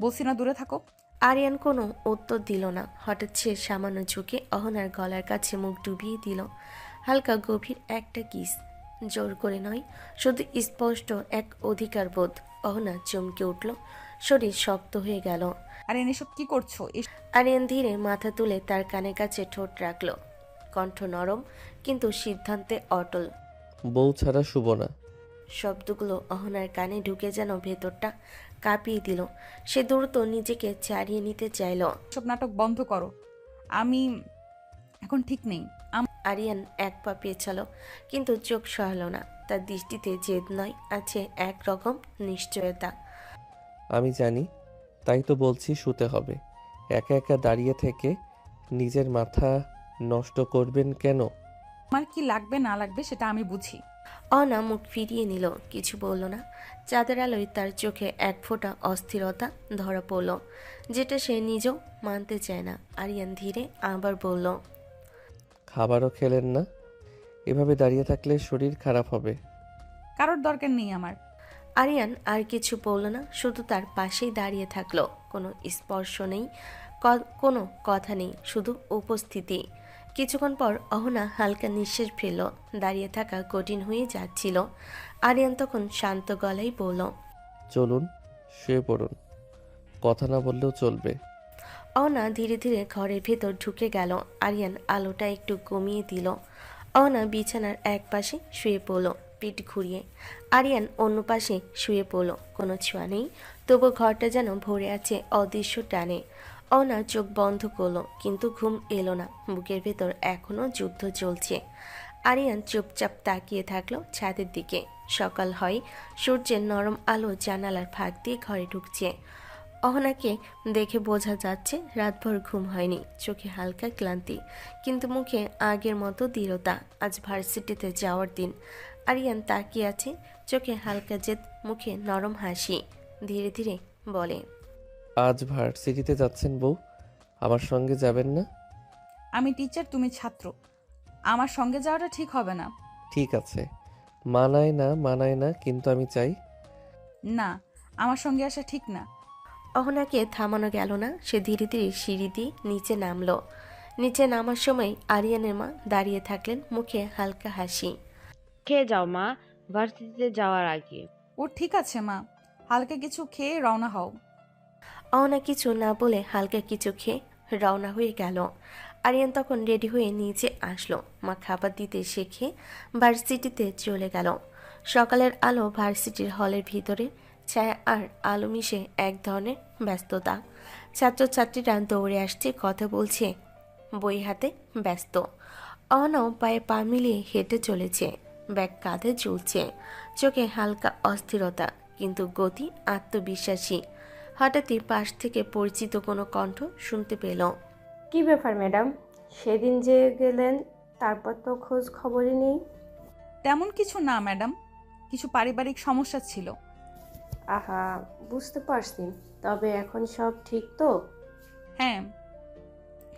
বলছি না দূরে থাকো। আরিয়ান কোনো উত্তর দিল না। হঠাৎ সে সামান্য ঝুঁকে অহনার গলার কাছে মুখ ডুবিয়ে দিল। হালকা গভীর একটা কিস, জোর করে নয়, শুধু স্পষ্ট এক অধিকার বোধ। অহনা চমকে উঠল, শরীর শক্ত হয়ে গেল। আরে এসব কি করছো? আরিয়ান ধীরে মাথা তুলে তার কানের কাছে ঠোঁট রাখল, কণ্ঠ নরম কিন্তু সিদ্ধান্তে অটল। বউ ছাড়া শুব না। শব্দগুলো অহনার কানে ঢুকে যেন ভেতরটা কাঁপিয়ে দিল। সে দ্রুত নিজেকে ছাড়িয়ে নিতে চাইল। সব নাটক বন্ধ করো, আমি এখন ঠিক নেই। আরিয়ান এক পা পেছালো, কিন্তু চোখ সরালো না। তার দৃষ্টিতে জেদ নয়, আছে একরকম নিশ্চয়তা। আমি জানি, তাই তো বলছি শুতে হবে। একা একা দাঁড়িয়ে থেকে নিজের মাথা নষ্ট করবেন কেন? আমার কি লাগবে না লাগবে সেটা আমি বুঝি। অনা মুখ ফিরিয়ে নিল, কিছু বলল না। চাঁদের আলোয় তার চোখে এক ফোঁটা অস্থিরতা ধরা পড়ল, যেটা সে নিজেও মানতে চায় না। আরিয়ান ধীরে আবার বলল, খাবারও খেলেন না? এভাবে দাঁড়িয়ে থাকলে শরীর খারাপ হবে। কারোর দরকার নেই আমার। আরিয়ান আর কিছু বলল না, শুধু তার পাশেই দাঁড়িয়ে থাকলো। কোনো স্পর্শ নেই, কোনো কথা নেই, শুধু উপস্থিতি। কিছুক্ষণ পর অহনা হালকা নিঃশ্বাস ফেলল। দাঁড়িয়ে থাকা কঠিন হয়ে যাচ্ছিল। আরিয়ান তখন শান্ত গলায় বলল, চলুন শুয়ে পড়ুন, কথা না বললেও চলবে। অহনা ধীরে ধীরে ঘরের ভেতর ঢুকে গেল। আরিয়ান আলোটা একটু কমিয়ে দিল। অহনা বিছানার এক পাশে শুয়ে পড়ল পিঠ ঘুরিয়ে। আরিয়ান অন্য পাশে শুয়ে পড়ল। কোনো ছোঁয়া নেই, তবু ঘরটা যেন ভরে আছে অদৃশ্য টানে। অহনা চোখ বন্ধ করলো, কিন্তু ঘুম এলো না। বুকের ভেতর এখনো যুদ্ধ চলছে। আরিয়ান চুপচাপ তাকিয়ে থাকলো ছাদের দিকে। সকাল হয়, সূর্যের নরম আলো জানালার ফাঁক দিয়ে ঘরে ঢুকছে। অহনাকে দেখে বোঝা যাচ্ছে রাতভর ঘুম হয়নি, চোখে হালকা ক্লান্তি, কিন্তু মুখে আগের মতো দৃঢ়তা। আজ ভার্সিটিতে যাওয়ার দিন। আরিয়ান তাকিয়ে আছে, চোখে হালকা জেদ, মুখে নরম হাসি। ধীরে ধীরে বলে, আজ ভার্সিটিতে যাচ্ছেন বউ? আমার সঙ্গে যাবেন না? আমি টিচার, তুমি ছাত্র, আমার সঙ্গে যাওয়াটা ঠিক হবে না। ঠিক আছে, মানায় না, কিন্তু আমি চাই। না, আমার সঙ্গে আসা ঠিক না। অহনাকে থামানো গেল না। সে ধীরে ধীরে সিঁড়ি দিয়ে নিচে নামলো। নিচে নামার সময় আরিয়ানের মা দাঁড়িয়ে থাকলেন, মুখে হালকা হাসি। খেয়ে যাও মা, ভার্সিটিতে যাওয়ার আগে। ও ঠিক আছে মা, হালকা কিছু খেয়ে রওনা হও। অহনা কিছু না বলে হালকা কিছু খেয়ে রওনা হয়ে গেল। আরিয়ান তখন রেডি হয়ে নিচে আসলো। মা খাবার দিতে শেখে ভার্সিটিতে চলে গেল। সকালের আলো ভার্সিটির হলের ভিতরে ছায়া আর আলো মিশে এক ধরনের ব্যস্ততা। ছাত্রছাত্রীরা দৌড়ে আসছে, কথা বলছে, বই হাতে ব্যস্ত। অহনাও পায়ে পা মিলিয়ে হেঁটে চলেছে, ব্যাগ কাঁধে ঝুলছে, চোখে হালকা অস্থিরতা, কিন্তু গতি আত্মবিশ্বাসী। হঠাৎই পাশ থেকে পরিচিত কোনো কণ্ঠ শুনতে পেল। কি ব্যাপার ম্যাডাম, সেদিন যে গেলেন তারপর তো খোঁজ খবরই নেই। তেমন কিছু না ম্যাডাম, কিছু পারিবারিক সমস্যা ছিল। আহা, বুঝতে পারছি, তবে এখন সব ঠিক তো? হ্যাঁ,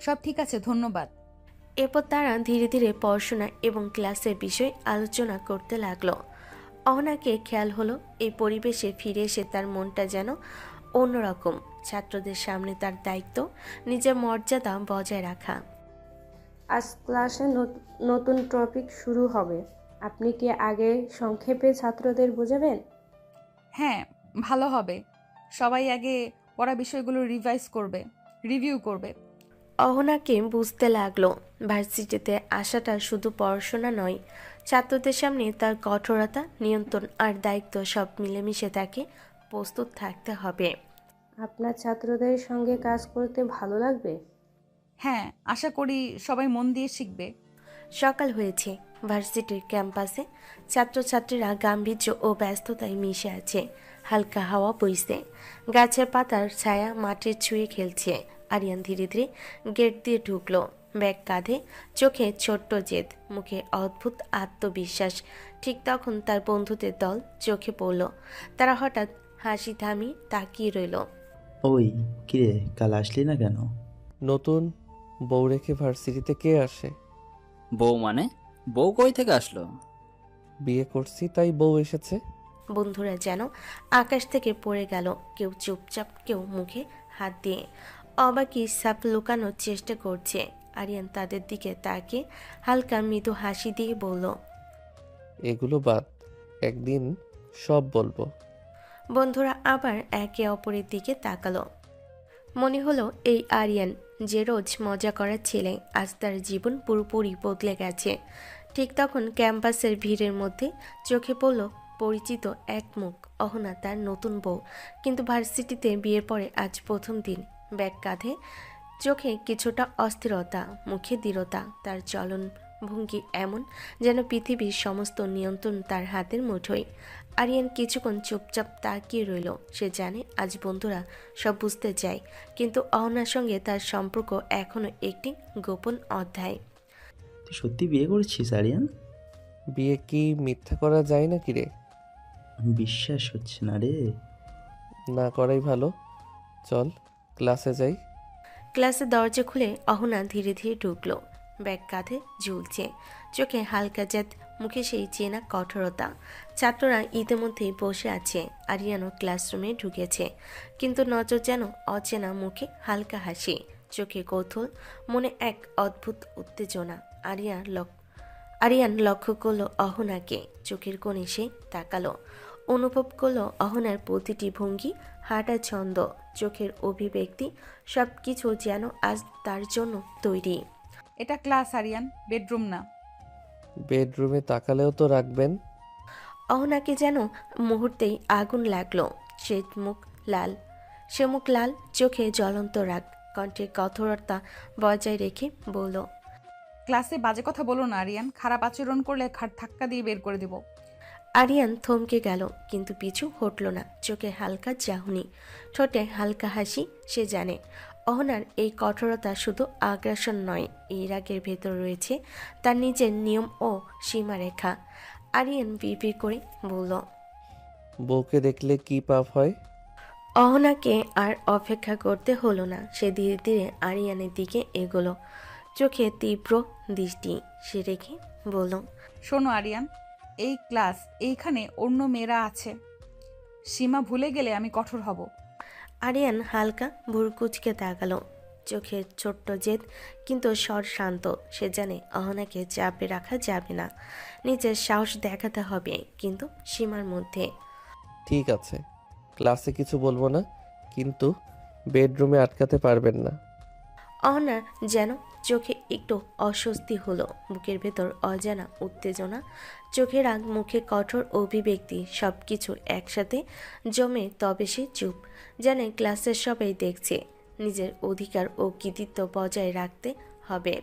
সব ঠিক আছে, ধন্যবাদ। এরপর তারা ধীরে ধীরে পড়াশোনা এবং ক্লাসের বিষয় আলোচনা করতে লাগলো। অহনাকে খেয়াল হলো, এই পরিবেশে ফিরে এসে তার মনটা যেন অন্যরকম। ছাত্রদের সামনে তার দায়িত্ব নিজের মর্যাদা বজায় রাখা। আজ ক্লাসে নতুন টপিক শুরু হবে, আপনি কি আগে সংক্ষেপে ছাত্রদের বোঝাবেন? হ্যাঁ, ভালো হবে। সবাই আগে পড়া বিষয়গুলো রিভিউ করবে। অহনাকে বুঝতে লাগলো, ভার্সিটিতে আসাটা শুধু পড়াশোনা নয়, ছাত্রদের সামনে তার কঠোরতা, নিয়ন্ত্রণ আর দায়িত্ব সব মিলেমিশে তাকে প্রস্তুত থাকতে হবে। আপনার ছাত্রদের সঙ্গে কাজ করতে ভালো লাগবে? হ্যাঁ, আশা করি সবাই মন দিয়ে শিখবে। সকাল হয়েছে। ভার্সিটির ক্যাম্পাসে ছাত্রছাত্রীরা গাম্ভীর্য ও ব্যস্ততায় মিশে আছে। হালকা হাওয়া বইছে, গাছের পাতার ছায়া মাটির ছুঁয়ে খেলছে। আরিয়ান ধীরে ধীরে গেট দিয়ে ঢুকলো, ব্যাগ কাঁধে, চোখে ছোট্ট জেদ, মুখে অদ্ভুত আত্মবিশ্বাস। ঠিক তখন তার বন্ধুদের দল চোখে পড়ল। তারা হঠাৎ হাসি থামিয়ে তাকিয়ে রইল। ওই কিরে, কাল আসলি না কেন? নতুন বউ রেখে ভার্সিটিতে কে আসে? বউ মানে? বউ কই থেকে আসলো? বিয়ে করছি তাই বউ এসেছে। বন্ধুরা যেন আকাশ থেকে পড়ে গেল, কেউ চুপচাপ, কেউ মুখে হাত দিয়ে অবাকি সাপ লুকানোর চেষ্টা করছে। আরিয়ান তাদের দিকে তাকিয়ে হালকা মৃদু হাসি দিয়ে বলল, এগুলো বাদ, একদিন সব বলবো। বন্ধুরা আবার একে অপরের দিকে তাকালো। মনে হলো এই আরিয়ান যে রোজ মজা করার ছেলে, আজ তার জীবন পুরোপুরি বদলে গেছে। ঠিক তখন ক্যাম্পাসের ভিড়ের মধ্যে চোখে পড়ল পরিচিত এক মুখ। অহনা, তার নতুন বউ, কিন্তু ভার্সিটিতে বিয়ের পরে আজ প্রথম দিন। ব্যাগ কাঁধে, চোখে কিছুটা অস্থিরতা, মুখে দৃঢ়তা। তার চলন ভঙ্গি এমন যেন পৃথিবীর সমস্ত নিয়ন্ত্রণ তার হাতের মুঠোয়। আরিয়ান কিছুক্ষণ চুপচাপ তাকিয়ে রইল। সে জানে আজ বন্ধুরা সব বুঝতে চায়, কিন্তু অহনার সঙ্গে তার সম্পর্ক এখনো একটি গোপন অধ্যায়। তুই সত্যি বিয়ে করছিস আরিয়ান? বিয়ে কি মিথ্যা করা যায় নাকি রে? বিশ্বাস হচ্ছে না রে। না করাই ভালো, চল ক্লাসে যাই। ক্লাসের দরজা খুলে অহনা ধীরে ধীরে ঢুকলো। ব্যাগ কাঁধে ঝুলছে, চোখে হালকা জেদ, মুখে সেই চেনা কঠোরতা। ছাত্ররা ইতিমধ্যেই বসে আছে। আরিয়ানও ক্লাসরুমে ঢুকেছে, কিন্তু নজর যেন অচেনা মুখে হালকা হাসি, চোখে কৌতূহল, মনে এক অদ্ভুত উত্তেজনা। আরিয়ান লক্ষ্য করলো অহনাকে, চোখের কোণে সে তাকালো, অনুভব করলো অহনার প্রতিটি ভঙ্গি, হাঁটা ছন্দ, চোখের অভিব্যক্তি, সব কিছু যেন আজ তার জন্য তৈরি। এটা ক্লাস আরিয়ান, বেডরুম না। বেডরুমে তাকালেও তো রাখবেন। অহনাকে যেন মুহূর্তেই আগুন লাগলো। সে মুখ লাল, চোখে জ্বলন্ত রাগ, কণ্ঠে কঠোরতা বজায় রেখে বলল, ক্লাসে বাজে কথা বলো না আরিয়ান, খারাপ আচরণ করলে ঘাট ধাক্কা দিয়ে বের করে দেব। আরিয়ান থমকে গেল, কিন্তু পিছু হটল না। চোখে হালকা চাহনি, ঠোঁটে হালকা হাসি। সে জানে অহনার এই কঠোরতা শুধু আগ্রাসন নয়, এই রাগের ভেতর রয়েছে তার নিজের নিয়ম ও সীমারেখা। আরিয়ান বিড়বিড় করে বলল, বউকে দেখলে কি পাপ হয়? অহনাকে আর অপেক্ষা করতে হলো না। সে ধীরে ধীরে আরিয়ানের দিকে এগোলো, চোখে তীব্র দৃষ্টি সে রেখে বলল, শোনো আরিয়ান, এই ক্লাস, এইখানে অন্য মেয়েরা আছে। সীমা ভুলে গেলে আমি কঠোর হব। আরিয়ান হালকা ভুরকুচকে তাকালো, চোখে ছোট্ট জেদ, কিন্তু স্বর শান্ত। সে জানে অহনাকে চাপে রাখা যাবে না, নিজের সাহস দেখাতে হবে, কিন্তু সীমার মধ্যে। ঠিক আছে, ক্লাসে কিছু বলবো না, কিন্তু বেডরুমে আটকাতে পারবেন না। অহনার যেন চোখে একটু অস্বস্তি হলো, বুকের ভেতর অজানা উত্তেজনা, চোখে রাগ, মুখে কঠোর অভিব্যক্তি, সব কিছু একসাথে জমে। তবে সে চুপ, জানে ক্লাসের সবাই দেখছে, নিজের অধিকার ও কৃতিত্ব বজায় রাখতে হবে।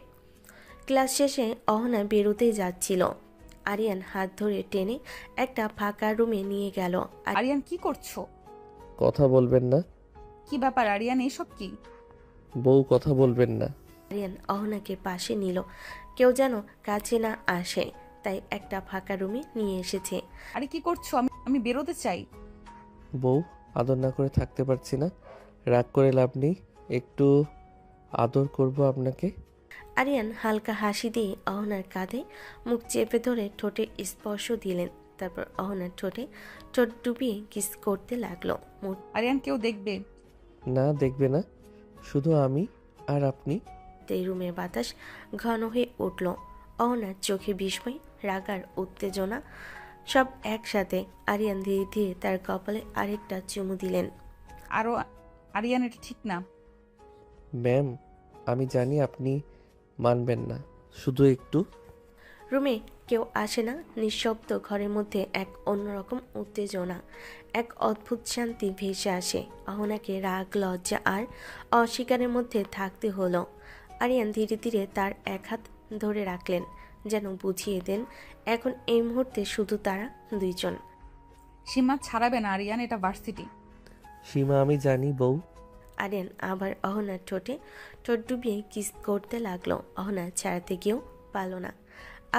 ক্লাস শেষে অহনা বেরোতেই যাচ্ছিল। আরিয়ান হাত ধরে টেনে একটা ফাঁকা রুমে নিয়ে গেল। আরিয়ান কি করছো? কথা বলবেন না। কি ব্যাপার আরিয়ান, এসব কি? বউ কথা বলবেন না। আরিয়ান অহনাকে পাশে নিল, কেউ যেন কাছে না আসে, তাই একটা ফাঁকা রুমে নিয়ে এসেছে। আরে কি করছো? আমি বেরোতে চাই। বউ, আদর না করে থাকতে পারছি না। রাগ করে লাভ নেই, একটু আদর করব আপনাকে। আরিয়ান হালকা হাসি দিয়ে অহনার কাঁধে মুখ চেপে ধরে ঠোঁটে স্পর্শ দিলেন, তারপর অহনার ঠোঁটে ঠোঁট ডুবিয়ে কিস করতে লাগলো। আরিয়ান, কেউ দেখবে? না, দেখবে না, শুধু আমি আর আপনি। মুহূর্তেই রুমের বাতাস ঘন হয়ে উঠল। অহনার চোখে বিস্ময়, রাগ আর উত্তেজনা সব একসাথে। আরিয়ান ধীরে ধীরে তার কপালে আরেকটা চুমু দিলেন। আরও আরিয়ান, এটা ঠিক না। ম্যাম, আমি জানি আপনি মানবেন না, শুধু একটু। রুমে কেউ আসে না, নিঃশব্দ ঘরের মধ্যে এক অন্যরকম উত্তেজনা, এক অদ্ভুত শান্তি ভেসে আসে। অহনাকে রাগ, লজ্জা আর অস্বীকারের মধ্যে থাকতে হলো। আরিয়ান ধীরে ধীরে তার এক হাত ধরে রাখলেন, যেন বুঝিয়ে দেন এখন এই মুহূর্তে শুধু তারা দুইজন। সীমা ছাড়াবে না আরিয়ান, এটা ভার্সিটি। সীমা, আমি জানি বউ। আরিয়ান আবার অহনার ঠোঁটে ঠোঁট ডুবিয়ে কিস করতে লাগলো। অহনা ছাড়াতে গিয়েও পারল না।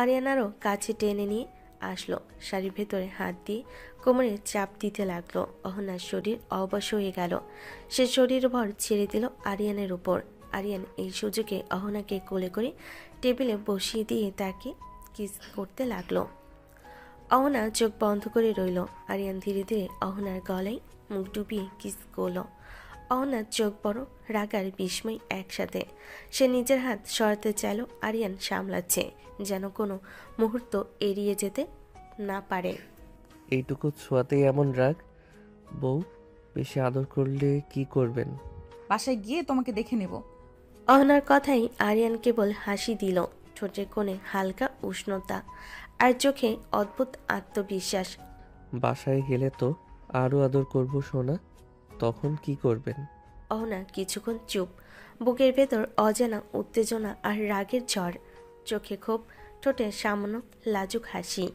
আরিয়ান আরও কাছে টেনে নিয়ে আসলো, শাড়ির ভেতরে হাত দিয়ে কোমরে চাপ দিতে লাগলো। অহনার শরীর অবশ হয়ে গেল, সে শরীর ভর ছেড়ে দিল আরিয়ানের উপর। আরিয়ান এই সুযোগে অহনাকে কোলে করে টেবিলে বসিয়ে দিয়ে তাকে কিস করতে লাগলো। অহনা চোখ বন্ধ করে রইল। আরিয়ান ধীরে ধীরে অহনার গলায় মুখ ডুবিয়ে কিস করলো। অহনার চোখ বড়, রাগ আর বিস্ময় একসাথে। সে নিজের হাত সরাতে চাইল, আরিয়ান সামলাচ্ছে, যেন কোনো মুহূর্ত এড়িয়ে যেতে না পারে। এইটুকু ছোঁয়াতেই এমন রাগ? বউ, বেশি আদর করলে কি করবেন? বাসায় গিয়ে তোমাকে দেখে নেব। অহনার কথাই আরিয়ান কেবল হাসি দিল, ঠোঁটের কোণে হালকা উষ্ণতা আর চোখে অদ্ভুত আত্মবিশ্বাস। বাসায় গেলে তো আরও আদর করব সোনা, তখন কি করবেন? অহনা কিছুক্ষণ চুপ, বুকের ভেতর অজানা উত্তেজনা আর রাগের ঝড়, চোখে ক্ষোভ, ঠোঁটে সামান্য লাজুক হাসি।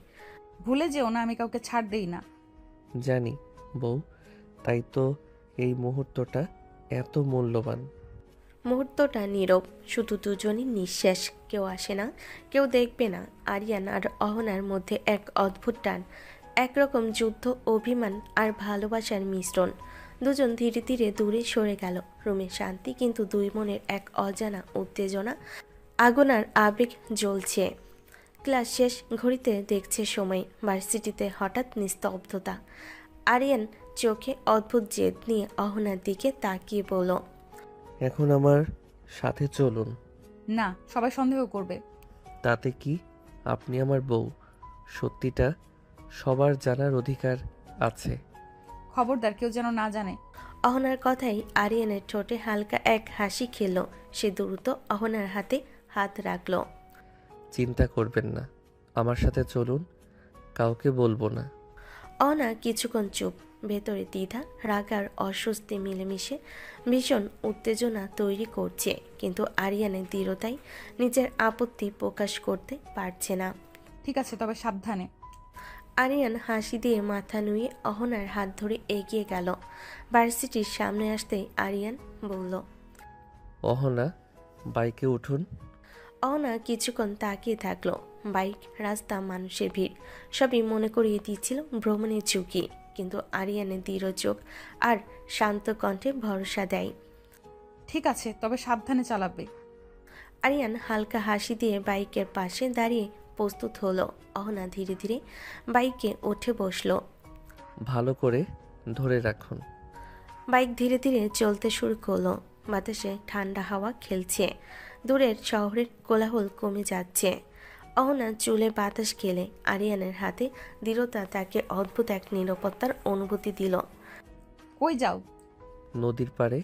ভুলে যেও না, আমি কাউকে ছাড় দেই না। জানি বউ, তাই তো এই মুহূর্তটা এত মূল্যবান। মুহূর্তটা নীরব, শুধু দুজনই নিঃশ্বাস। কেউ আসে না, কেউ দেখবে না। আরিয়ান আর অহনার মধ্যে এক অদ্ভুত টান, একরকম যুদ্ধ, অভিমান আর ভালোবাসার মিশ্রণ। দুজন ধীরে ধীরে দূরে সরে গেল। রুমে শান্তি, কিন্তু দুই মনের এক অজানা উত্তেজনা, আগুন আর আবেগ জ্বলছে। ক্লাস শেষ, ঘড়িতে দেখছে সময়। ভার্সিটিতে হঠাৎ নিস্তব্ধতা। আরিয়ান চোখে অদ্ভুত জেদ নিয়ে অহনার দিকে তাকিয়ে বলল, এখন আমার সাথে চলুন। না, সবাই সন্দেহ করবে। তাতে কি, আপনি আমার বউ, সত্যিটা সবার জানার অধিকার আছে। খবরদার, কেউ যেন না জানে। অহনার কথাই আরিয়ানের ঠোঁটে হালকা এক হাসি খেলো। সে দ্রুত অহনার হাতে হাত রাখল। চিন্তা করবেন না, আমার সাথে চলুন, কাউকে বলবো না। অহনা কিছুক্ষণ চুপ। ভেতরে দ্বিধা, রাগ আর অস্বস্তি মিলেমিশে ভীষণ উত্তেজনা তৈরি করছে, কিন্তু আরিয়ানের দৃঢ়তায় নিজের আপত্তি প্রকাশ করতে পারছে না। ঠিক আছে, তবে সাবধানে। আরিয়ান হাসি দিয়ে মাথা নুয়ে অহনার হাত ধরে এগিয়ে গেল। ভার্সিটির সামনে আসতেই আরিয়ান বলল, অহনা, বাইকে উঠুন। অহনা কিছুক্ষণ তাকিয়ে থাকলো। বাইক, রাস্তা, মানুষের ভিড় সবই মনে করিয়ে দিচ্ছিল ভ্রমণের ঝুঁকি, কিন্তু আরিয়ানের দৃঢ় চোখ আর শান্ত কণ্ঠে ভরসা দেয়। ঠিক আছে, তবে সাবধানে চালাবে। আরিয়ান হালকা হাসি দিয়ে বাইকের পাশে দাঁড়িয়ে প্রস্তুত হলো। অহনা ধীরে ধীরে বাইকে উঠে বসলো। ভালো করে ধরে রাখুন। বাইক ধীরে ধীরে চলতে শুরু করলো। বাতাসে ঠান্ডা হাওয়া খেলছে। দূরের শহরের কোলাহল কমে যাচ্ছে। অহনা চুলে বাতাস খেলে আরিয়ানের হাতে দৃঢ়তা তাকে অদ্ভুত এক নিরাপত্তার অনুভূতি দিল। কই যাও? নদীর পাড়ে,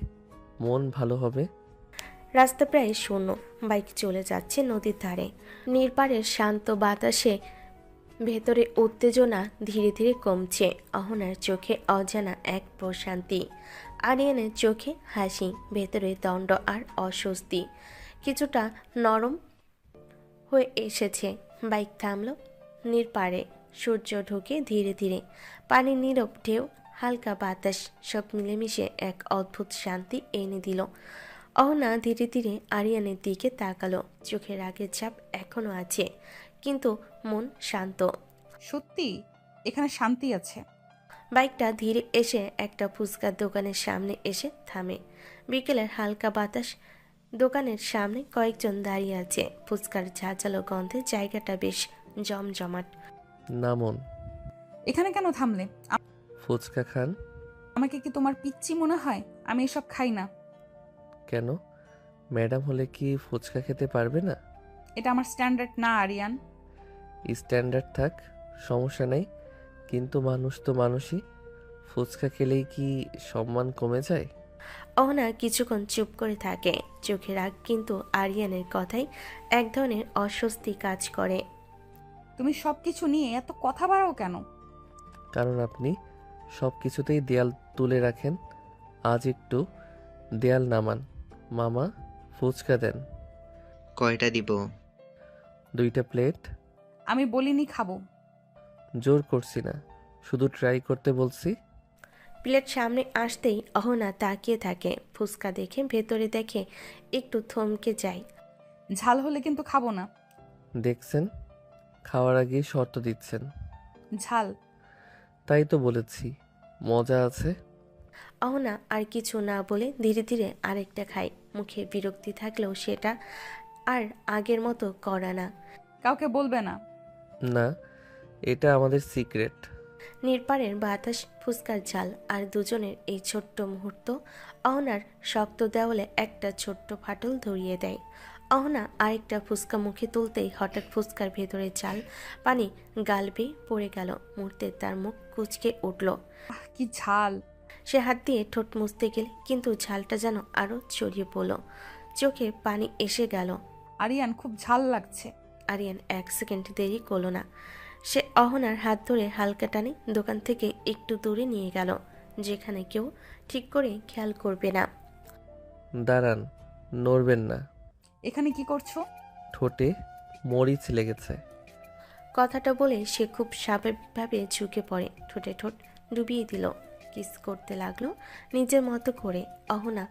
মন ভালো হবে। রাস্তা প্রায় শূন্য। বাইক চলে যাচ্ছে নদীর ধারে। নির্পারের শান্ত বাতাসে ভেতরে উত্তেজনা ধীরে ধীরে কমছে। অহনার চোখে অজানা এক প্রশান্তি, আরিয়ানের চোখে হাসি, ভেতরে দণ্ড আর অস্বস্তি কিছুটা নরম হয়ে এসেছে। বাইক থামল নির্পারে। সূর্য ঢুকে ধীরে ধীরে। পানির নীরব ঢেউ, হালকা বাতাস সব মিলেমিশে এক অদ্ভুত শান্তি এনে দিল। অহনা ধীরে ধীরে আরিয়ানের দিকে তাকালো। চোখের আগের ছাপ এখনো আছে, কিন্তু মন শান্ত। সত্যি এখানে শান্তি আছে। বাইকটা ধীরে এসে একটা ফুচকার দোকানের সামনে এসে থামে। বিকেলের হালকা বাতাস। দোকানের সামনে কয়েকজন দাঁড়িয়ে আছে। ফুচকার ঝাঁঝালো গন্ধে জায়গাটা বেশ জমজমাট। নামুন। এখানে কেন থামলে? ফুচকা খান। আমাকে কি তোমার পিচ্চি মনে হয়? আমি এসব খাই না। কেন? ম্যাডাম হলে কি ফুচকা খেতে পারবে না? এটা আমার স্ট্যান্ডার্ড না আরিয়ান। স্ট্যান্ডার্ড থাক, সমস্যা নেই, কিন্তু মানুষ তো মানুষই। ফুচকা খেলেই কি সম্মান কমে যায়? অহনা কিছুক্ষণ চুপ করে থাকে। চোখে রাগ, কিন্তু আরিয়ানের কথাই এক ধরনের অস্বস্তি কাজ করে। তুমি সবকিছু নিয়ে এত কথা বাড়াও কেন? কারণ আপনি সব কিছুতেই দেয়াল তুলে রাখেন। আজ একটু দেয়াল নামান। মামা, ফুচকা দেন। কয়টা দিব? 2টা প্লেট। আমি বলিনি খাবো। জোর করছি না, শুধু ট্রাই করতে বলছি। প্লেট সামনে আসতেই অহনা তাকিয়ে থাকে। ফুচকা দেখে ভেতরে দেখে একটু থমকে যায়। ঝাল হলে কিন্তু খাবো না। দেখছেন, খাওয়ার আগে শর্ত দিচ্ছেন। ঝাল। তাই তো বলেছি, মজা আছে। অহনা আর কিছু না বলে ধীরে ধীরে আরেকটা খায়। মুখে বিরক্তি থাকলেও সেটা আর আগের মতো করা না। কাউকে বলবে না? না, এটা আমাদের সিক্রেট। নির্পারের বাতাস, ফুচকার ঝাল আর দুজনের এই ছোট্ট মুহূর্ত অহনার শক্ত দেওয়ালে একটা ছোট্ট ফাটল ধরিয়ে দেয়। অহনা আরেকটা ফুচকা মুখে তুলতেই হঠাৎ ফুচকার ভেতরে ঝাল পানি গাল বেয়ে পড়ে গেল। মুহূর্তে তার মুখ কুঁচকে উঠল। কি ঝাল! সে হাত দিয়ে ঠোঁট মুছতে গেলে কিন্তু ঝালটা যেন আরো ছড়িয়ে পড়ল। চোখে পানি এসে গেল। আরিয়ান, খুব ঝাল লাগছে। আরিয়ান 1 সেকেন্ড দেরি করল না। সে অহনার হাত ধরে হালকা টানে দোকান থেকে একটু দূরে নিয়ে গেল, যেখানে কেউ ঠিক করে খেয়াল করবে না। দাঁড়ান, নড়বেন না। এখানে কি করছো? ঠোঁটে মরিচ লেগেছে। কথাটা বলে সে খুব স্বাভাবিকভাবে ঝুঁকে পড়ে, ঠোঁটে ঠোঁট ডুবিয়ে দিল। কিস করতে লাগলো নিজের মতো করে। অহনা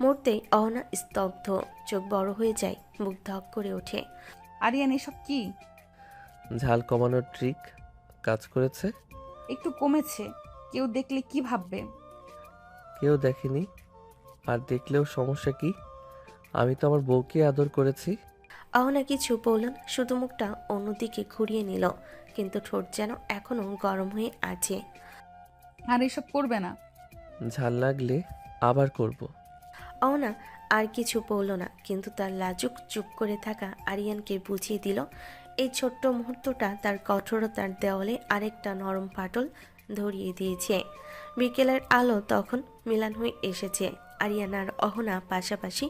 মুহূর্তেই অহনা স্তব্ধ। চোখ বড় হয়ে যায়, বুক ধক করে ওঠে। আরিয়ান, এসব কি? ঝাল কমানোর ট্রিক কাজ করেছে। একটু কমেছে। কেউ দেখলে কি ভাববে? কেউ দেখেনি, আর দেখলেও সমস্যা কি? আমি তো আমার বউকে আদর করেছি। অহনা কিছু বলল না, শুধু মুখটা অন্যদিকে ঘুরিয়ে নিল, কিন্তু ঠোঁট যেন এখনো গরম হয়ে আছে। আর এসব করবে না। ঝাল লাগলে আবার করব। অহনা আর কিছু বলল না, কিন্তু তার লাজুক চুপ করে থাকা আরিয়ানকে বুঝিয়ে দিল এই ছোট্ট মুহূর্তটা তার কঠোরতার দেওয়ালে আরেকটা নরম ফাটল ধরিয়ে দিয়েছে। বিকেলের আলো তখন মিলান হয়ে এসেছে। আরিয়ান আর অহনা পাশাপাশি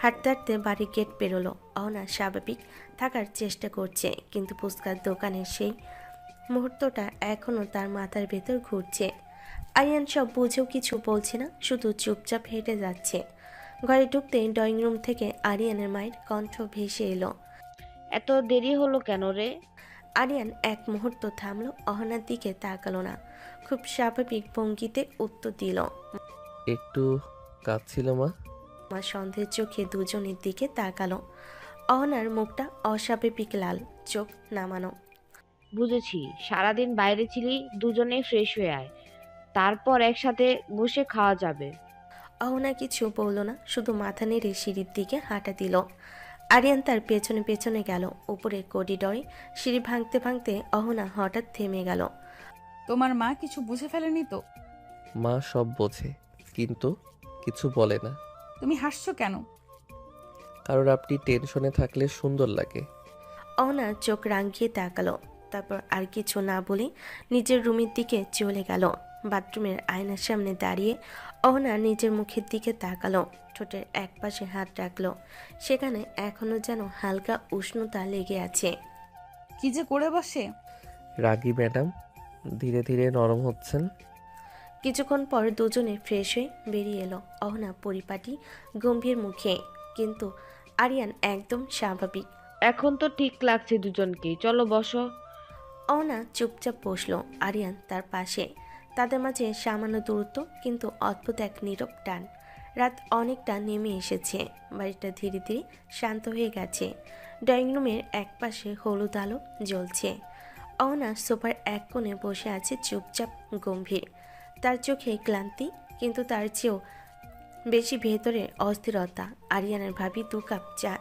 হাঁটতে হাঁটতে বাড়ির গেট পেরোলো। অহনা স্বাভাবিক থাকার চেষ্টা করছে, কিন্তু ফুচকার দোকানের সেই মুহূর্তটা এখনও তার মাথার ভেতর ঘুরছে। আরিয়ান সব বুঝেও কিছু বলছে না, শুধু চুপচাপ হেঁটে যাচ্ছে। ঘরে ঢুকতে ড্রয়িং রুম থেকে আরিয়ানের মায়ের কণ্ঠ ভেসে এলো। এত দেরি হলো কেন রে? আরিয়ান এক মুহূর্ত থামলো, অহনার দিকে তাকালো না, খুব স্বাভাবিক ভঙ্গিতে উত্তর দিল। একটু কাজ ছিল মা। মা সন্দেহের চোখে দুজনের দিকে তাকালো। অহনার মুখটা অস্বাভাবিক লাল, চোখ নামানো। বুঝেছি, সারাদিন বাইরে ছিলি, দুজনে ফ্রেশ হয়ে আয়, তারপর একসাথে বসে খাওয়া যাবে। অহনা কিছু বলল না, শুধু মাথা নেড়ে সিঁড়ির দিকে হাঁটা দিল। আরিয়ান তার পেছনে পেছনে গেল। উপরে করিডরে সিঁড়ি ভাঙতে ভাঙতে অহনা হঠাৎ থেমে গেল। তোমার মা কিছু বুঝে ফেলেনি তো? মা সব বোঝে, কিন্তু কিছু বলে না। তুমি হাসছো কেন? কারণ আপনি টেনশনে থাকলে সুন্দর লাগে। অহনা চোখ রাঙিয়ে তাকালো, তারপর আর কিছু না বলে নিজের রুমের দিকে চলে গেল। বাথরুমের আয়নার সামনে দাঁড়িয়ে অহনা নিজের মুখের দিকে তাকালো, ঠোঁটের এক পাশে হাত রাখলো। সেখানে এখনো যেন হালকা উষ্ণতা লেগে আছে। কি যে করে বসে। রাগী ম্যাডাম, ধীরে ধীরে নরম হচ্ছেন। কিছুক্ষণ পর দুজনে ফ্রেশ হয়ে বেরিয়ে এলো। অহনা পরিপাটি গম্ভীর মুখে, কিন্তু আরিয়ান একদম স্বাভাবিক। এখন তো ঠিক লাগছে দুজনকেই, চলো বসো। অহনা চুপচাপ বসলো, আরিয়ান তার পাশে। তাদের মাঝে সামান্য দূরত্ব, কিন্তু অদ্ভুত এক নীরব টান। রাত অনেকটা নেমে এসেছে, বাড়িটা ধীরে ধীরে শান্ত হয়ে গেছে। ড্রয়িং রুমের এক পাশে হলুদ আলো জ্বলছে। অহনা সোফার এক কোণে বসে আছে চুপচাপ গম্ভীর। তার চোখে ক্লান্তি, কিন্তু তার চেয়েও বেশি ভেতরে অস্থিরতা। আরিয়ানের ভাবি 2 কাপ চা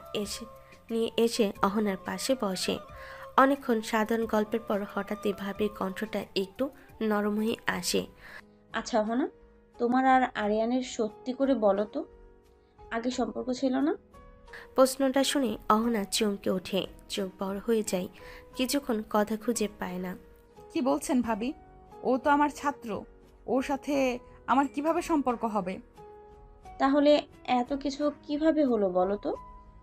নিয়ে এসে অহনার পাশে বসে। অনেকক্ষণ সাধারণ গল্পের পর হঠাৎই ভাবির কণ্ঠটা একটু নরম হয়ে আসে। আচ্ছা অহনা, তোমার আর আরিয়ানের সত্যি করে বলো তো, আগে সম্পর্ক ছিল না? প্রশ্নটা শুনে অহনা চমকে ওঠে, চোখ বড় হয়ে যায়, কিছুক্ষণ কথা খুঁজে পায় না। কি বলছেন ভাবি? ও তো আমার ছাত্র, ওর সাথে আমার কিভাবে সম্পর্ক হবে? তাহলে এত কিছু কিভাবে হলো বলো তো?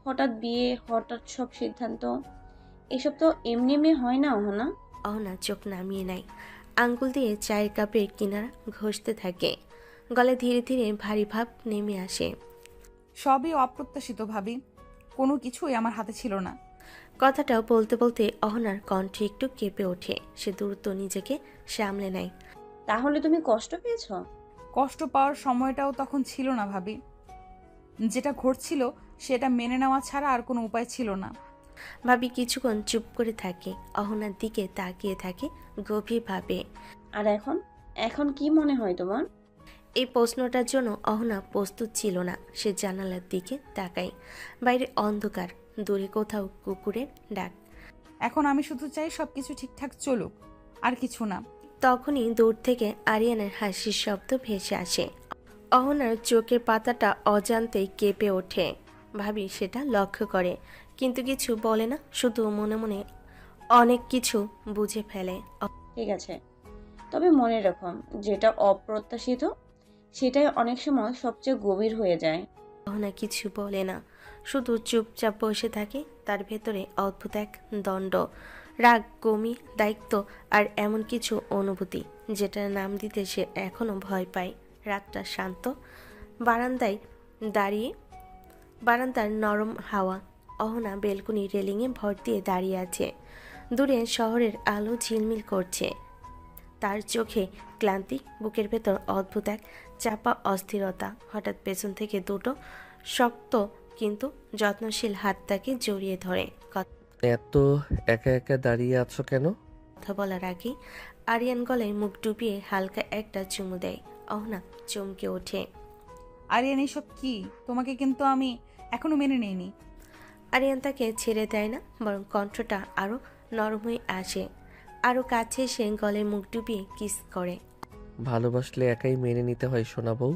হঠাৎ বিয়ে, হঠাৎ সব সিদ্ধান্ত, এসব তো এমনি এমনি হয় না অহনা। অহনা চোখ নামিয়ে নেয়, আঙ্গুল দিয়ে চায়ের কাপের কিনারা ঘষতে থাকে। গলায় ধীরে ধীরে ভারী ভাব নেমে আসে। সবই অপ্রত্যাশিত ভাবি, কোনো কিছুই আমার হাতে ছিল না। কথাটা বলতে বলতে অহনার কণ্ঠে একটু কেঁপে ওঠে। সে দ্রুত নিজেকে সামলে নেয়। তাহলে তুমি কষ্ট পেয়েছো? কষ্ট পাওয়ার সময়টাও তখন ছিল না ভাবি। যেটা ঘটছিল সেটা মেনে নেওয়া ছাড়া আর কোনো উপায় ছিল না। ভাবি কিছুক্ষণ চুপ করে থাকে, অহনার দিকে তাকিয়ে থাকে গভীরভাবে। আর এখন এখন কি মনে হয় তোমার? এই প্রশ্নটার জন্য অহনা প্রস্তুত ছিল না। সে জানালার দিকে তাকায়। বাইরে অন্ধকার, দূরে কোথাও কুকুরের ডাক। এখন আমি শুধু চাই সবকিছু ঠিকঠাক চলুক, আর কিছু না। তখনই দূর থেকে আরিয়ানের হাসির শব্দ ভেসে আসে। অহনার চোখের পাতাটা অজান্তেই কেঁপে ওঠে। ভাবি সেটা লক্ষ্য করে, কিন্তু কিছু বলে না, শুধু মনে মনে অনেক কিছু বুঝে ফেলে। ঠিক আছে, তবে মনে রাখো, যেটা অপ্রত্যাশিত সেটাই অনেক সময় সবচেয়ে গভীর হয়ে যায়। অহনা কিছু বলে না, শুধু চুপচাপ বসে থাকে। তার ভেতরে অদ্ভুত এক দ্বন্দ্ব, রাগ, গমি, দায়িত্ব আর এমন কিছু অনুভূতি যেটার নাম দিতে সে এখনো ভয় পায়। রাতটা শান্ত, বারান্দার নরম হাওয়া। অহনা বেলকুনি রেলিংয়ে ভর দিয়ে দাঁড়িয়ে আছে। দূরে শহরের আলো ঝিলমিল করছে। তার চোখে ক্লান্তি, বুকের ভেতর অদ্ভুত এক চাপা অস্থিরতা। হঠাৎ পেছন থেকে দুটো শক্ত কিন্তু যত্নশীল হাত তাকে জড়িয়ে ধরে। এত একা একা দাঁড়িয়ে আছো কেন? কথা বলার আগে আরিয়ান গলায় মুখ ডুবিয়ে হালকা একটা চুমু দেয়। অহনা চমকে ওঠে। আরিয়ান এসব কি? তোমাকে কিন্তু আমি এখনো মেনে নেইনি। আরিয়ান তাকে ছেড়ে দেয় না, বরং কণ্ঠটা আরো নরম হয়ে আসে। আরো কাছে এসে গলায় মুখ ডুবিয়ে কিস করে। ভালোবাসলে একাই মেনে নিতে হয় সোনা বউ,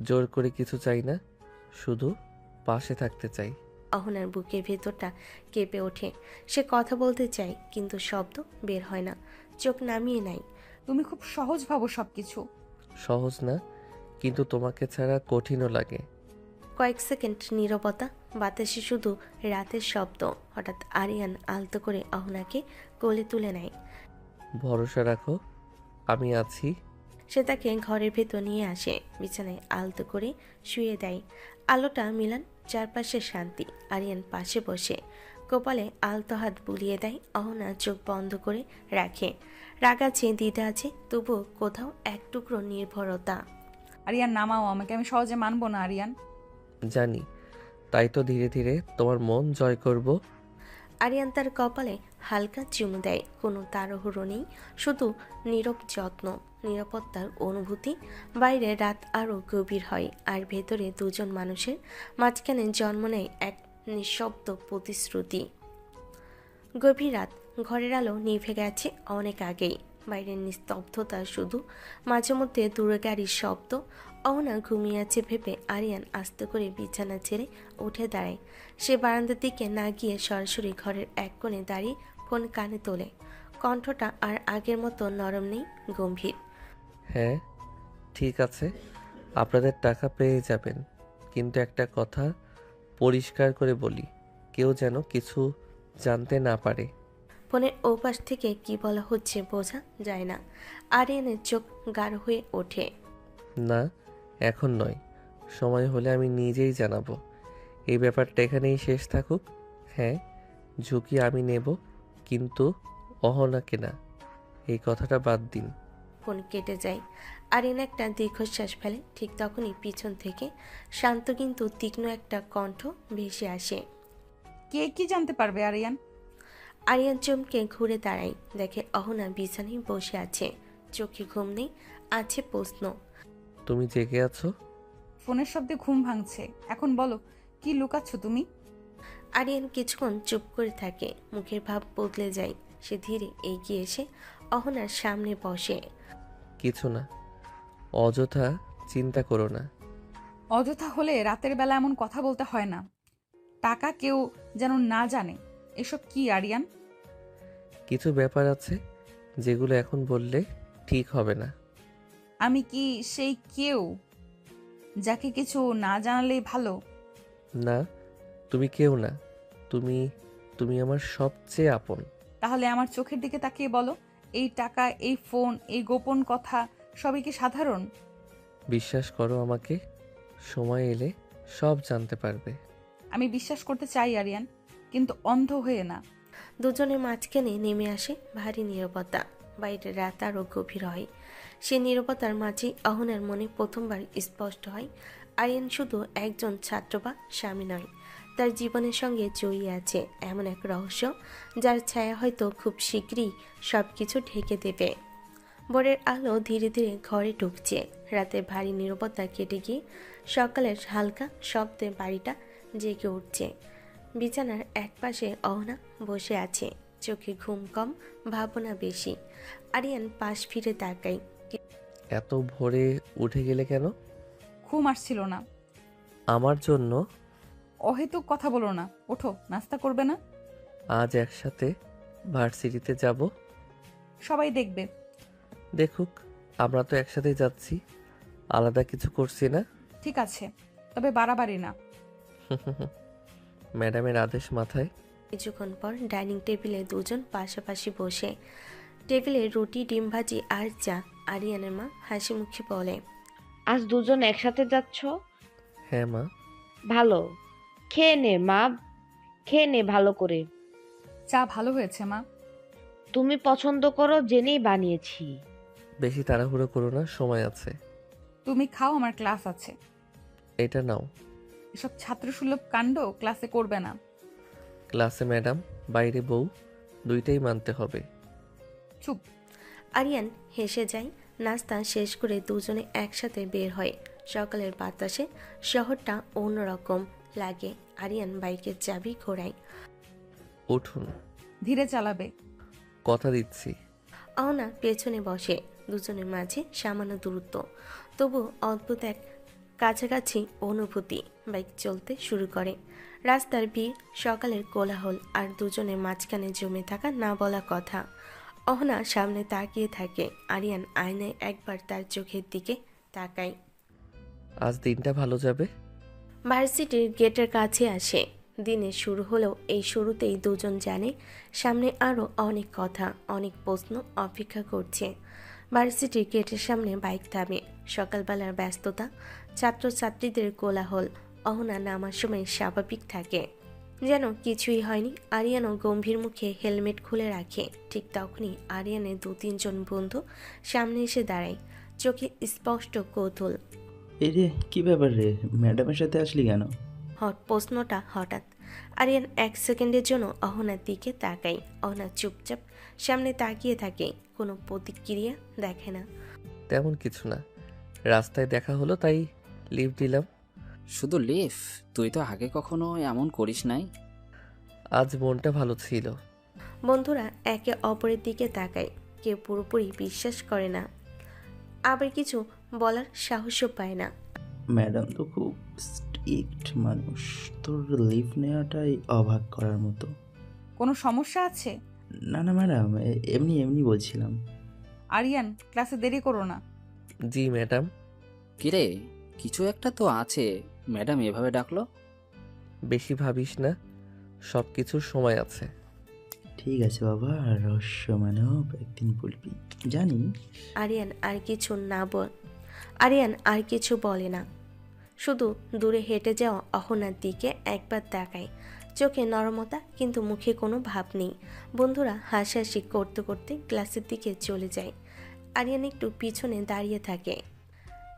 জোর করে কিছু চাই না, শুধু পাশে থাকতে চাই। অহনার বুকের ভেতরটা কেঁপে ওঠে। সে কথা বলতে চায়, কিন্তু শব্দ বের হয় না, চোখ নামিয়ে নেয়। তুমি খুব সহজ ভাবো সবকিছু। সহজ না, কিন্তু তোমাকে ছাড়া কঠিনও লাগে। কয়েক সেকেন্ড নীরবতা, বাতাসে শুধু রাতের শব্দ। হঠাৎ আরিয়ান আলতো করে অহনাকে কোলে তুলে নেয়। ভরসা রাখো, আমি আছি। সে তাকে ঘরের ভেতর নিয়ে আসে, বিছানায় আলতো করে শুয়ে দেয়। আলোটা মিলান, চারপাশে শান্তি। আরিয়ান পাশে বসে কপালে আলতো হাত বুলিয়ে দেয়। অহনা চোখ বন্ধ করে রাখে। রাগ আছে, দ্বিধা আছে, তবুও কোথাও এক টুকরো নির্ভরতা। আরিয়ান নামাও আমাকে, আমি সহজে মানবো না আরিয়ান। জানি, তাই তো ধীরে ধীরে তোমার মন জয় করব। আরিয়ান তার কপালে হালকা চুমু দেয়। কোনো তাড়াহুড়ো নেই, শুধু নীরব যত্ন, নিরাপত্তার অনুভূতি। বাইরে রাত আরও গভীর হয়, আর ভেতরে দুজন মানুষের মাঝখানে জন্ম নেয় এক নিঃশব্দ প্রতিশ্রুতি। গভীর রাত, ঘরের আলো নিভে গেছে অনেক আগেই। বাইরের নিস্তব্ধতা, শুধু মাঝে মধ্যে দূরে গাড়ির শব্দ। অহনা ঘুমিয়ে আছে ভেবে আরিয়ান আস্তে করে বিছানা ছেড়ে উঠে দাঁড়ায়। সে বারান্দার দিকে না গিয়ে সরাসরি ঘরের এক কোণে দাঁড়িয়ে ফোন কানে তোলে। কণ্ঠটা আর আগের মতো নরম নেই, গম্ভীর। হ্যাঁ ঠিক আছে, আপনাদের টাকা পেয়ে যাবেন, কিন্তু একটা কথা পরিষ্কার করে বলি, কেউ যেন কিছু জানতে না পারে। ফোনের ওপাশ থেকে কি বলা হচ্ছে বোঝা যায় না। আরিয়ানের চোখ গাঢ় হয়ে ওঠে। না, এখন নয়, সময় হলে আমি নিজেই জানাবো। এই ব্যাপারটা এখানেই শেষ থাকুক। হ্যাঁ, ঝুঁকি আমি নেব, কিন্তু অহনাকে না, এই কথাটা বাদ দিন। ফোন কেটে যায়। আরিয়ান একটা দীর্ঘশ্বাস ফেলে। ঠিক তখনই পিছন থেকে শান্ত কিন্তু তীক্ষ্ণ একটা কণ্ঠ ভেসে আসে। কে কি জানতে পারবে আরিয়ান? আরিয়ান চমকে ঘুরে দাঁড়ায়, দেখে অহনা বিছানায় বসে আছে। চোখে ঘুম নেই, আছে প্রশ্ন। তুমি জেগে আছো? ফোনের শব্দে ঘুম ভাঙছে। এখন বলো, কি লুকাচ্ছ তুমি? আরিয়ান কিছুক্ষণ চুপ করে থাকে, মুখের ভাব বদলে যায়। সে ধীরে এগিয়ে এসে অহনার সামনে বসে। কিছু না, অযথা চিন্তা করো না। অযথা হলে রাতের বেলা এমন কথা বলতে হয় না। টাকা কেউ যেন না জানে। এসব কি আরিয়ান? কিছু ব্যাপার আছে যেগুলো এখন বললে ঠিক হবে না। আমি কি সেই কেউ যাকে কিছু না জানালেই ভালো? না, তুমি কেউ না, তুমি তুমি আমার সবচেয়ে আপন। তাহলে আমার চোখের দিকে তাকিয়ে বলো, এই টাকা, এই ফোন, এই গোপন কথা সবই কি সাধারণ? বিশ্বাস করো আমাকে, সময় এলে সব জানতে পারবে। আমি বিশ্বাস করতে চাই আরিয়ান, কিন্তু অন্ধ হয়ে না। দুজনের মাঝখানে নেমে আসে ভারী নীরবতা। বাইরে রাত আরও গভীর হয়। সে নীরবতার মাঝে অহনার মনে প্রথমবার স্পষ্ট হয়, আরিয়ান শুধু একজন ছাত্র বা স্বামী নয়, তার জীবনের সঙ্গে জড়িয়ে আছে এমন এক রহস্য, যার ছায়া হয়তো খুব শীঘ্রই সব কিছু ঢেকে দেবে। ভোরের আলো ধীরে ধীরে ঘরে ঢুকছে। রাতের ভারী নীরবতা কেটে গিয়ে সকালের হালকা শব্দে বাড়িটা জেগে উঠছে। বিছানার একপাশে অহনা বসে আছে, চোখে ঘুম কম, ভাবনা বেশি। আরিয়ান পাশ ফিরে তাকায়। এত ভোরে উঠে গেলে কেন? ঘুম আসছিল না। আমার জন্য? অহেতুক কথা বলো না, ওঠো, নাস্তা করবে না? আজ একসাথে ভার্সিটিতে যাব। সবাই দেখবে। দেখুক, আমরা তো একসাথেই যাচ্ছি, আলাদা কিছু করছি না। ঠিক আছে, তবে বাড়াবাড়ি না। ম্যাডামের আদেশ মাথায়। কিছুক্ষণ পর ডাইনিং টেবিলে দুজন পাশাপাশি বসে। টেবিলে রুটি, ডিম ভাজি আর চা। আরিয়ানের মা হাসি মুখে বলে, আজ দুজন একসাথে যাচ্ছ? হ্যাঁ মা। ভালো, খেয়ে নে মা, খেয়ে নে ভালো করে। চা ভালো হয়েছে মা। তুমি পছন্দ করো জেনেই বানিয়েছি। বেশি তাড়াহুড়ো করো না, সময় আছে। তুমি খাও, আমার ক্লাস আছে। এটা নাও। এসব ছাত্রসুলভ কাণ্ড ক্লাসে করবে না। ক্লাসে ম্যাডাম, বাইরে বউ, দুইটাই মানতে হবে। চুপ। আরিয়ান হেসে যায়। নাস্তা শেষ করে দুজনে একসাথে বের হয়। সকালের বাতাসে শহরটা অন্যরকম লাগে। আরিয়ান বাইকের চাবি ঘোরায়। উঠুন। ধীরে চালাবে। কথা দিচ্ছি। অহনা পেছনে বসে। দুজনের মাঝে সামান্য দূরত্ব, তবু অদ্ভুত এক কাছাকাছি অনুভূতি। বাইক চলতে শুরু করে। রাস্তার ভিড়, সকালের কোলাহল, আর দুজনের মাঝখানে জমে থাকা না বলা কথা। অহনা সামনে তাকিয়ে থাকে। আরিয়ান আয়নায় একবার তার চোখের দিকে তাকায়। আজ দিনটা ভালো যাবে। ভার্সিটির গেটের কাছে আসে। দিনের শুরু হলেও এই শুরুতেই দুজন জানে সামনে আরও অনেক কথা, অনেক প্রশ্ন অপেক্ষা করছে। ভার্সিটির গেটের সামনে বাইক থামে। সকালবেলার ব্যস্ততা, ছাত্রছাত্রীদের কোলাহল, অহনা নামার সময় স্বাভাবিক থাকে, যেন কিছুই হয়নি। আরিয়ানও গম্ভীর মুখে হেলমেট খুলে রাখে। ঠিক তখনই আরিয়ানের 2-3 জন বন্ধু সামনে এসে দাঁড়ায়, চোখে স্পষ্ট কৌতূহল। এই রে, কি ব্যাপার রে, ম্যাডামের সাথে আসলি কেন? প্রশ্নটা হঠাৎ। আরিয়ান 1 সেকেন্ডের জন্য অহনার দিকে তাকায়। অহনা চুপচাপ সামনে তাকিয়ে থাকে, কোনো প্রতিক্রিয়া দেখে না। তেমন কিছু না, রাস্তায় দেখা হলো তাই লিফট দিলাম। শুধু লিফ? তুই তো আগে কখনো এমন করিস নাই। আজ মনটা ভালো ছিল। বন্ধুরা একে অপরের দিকে তাকায়, কেউ পুরোপুরি বিশ্বাস করে না, আবার কিছু বলার সাহসও পায় না। ম্যাডাম তো খুব স্ট্রিক্ট মানুষ, তোর লিভ নেওয়াটাই অবাক করার মতো। কোনো সমস্যা আছে? না না ম্যাডাম, এমনি এমনি বলছিলাম। আরিয়ান, ক্লাসে দেরি করো না। জি ম্যাডাম। কিরে, কিছু একটা তো আছে, ম্যাডাম এভাবে ডাকলো। বেশি ভাবিস না, সব কিছুর সময় আছে। ঠিক আছে বাবা, রহস্য মানব একদিন বলবি, জানি। আরিয়ান আর কিছু বলে না, শুধু দূরে হেঁটে যাওয়া অহনার দিকে একবার তাকায়। চোখে নরমতা, কিন্তু মুখে কোনো ভাব নেই। বন্ধুরা হাসাহাসি করতে করতে ক্লাসের দিকে চলে যায়। আরিয়ান একটু পিছনে দাঁড়িয়ে থাকে।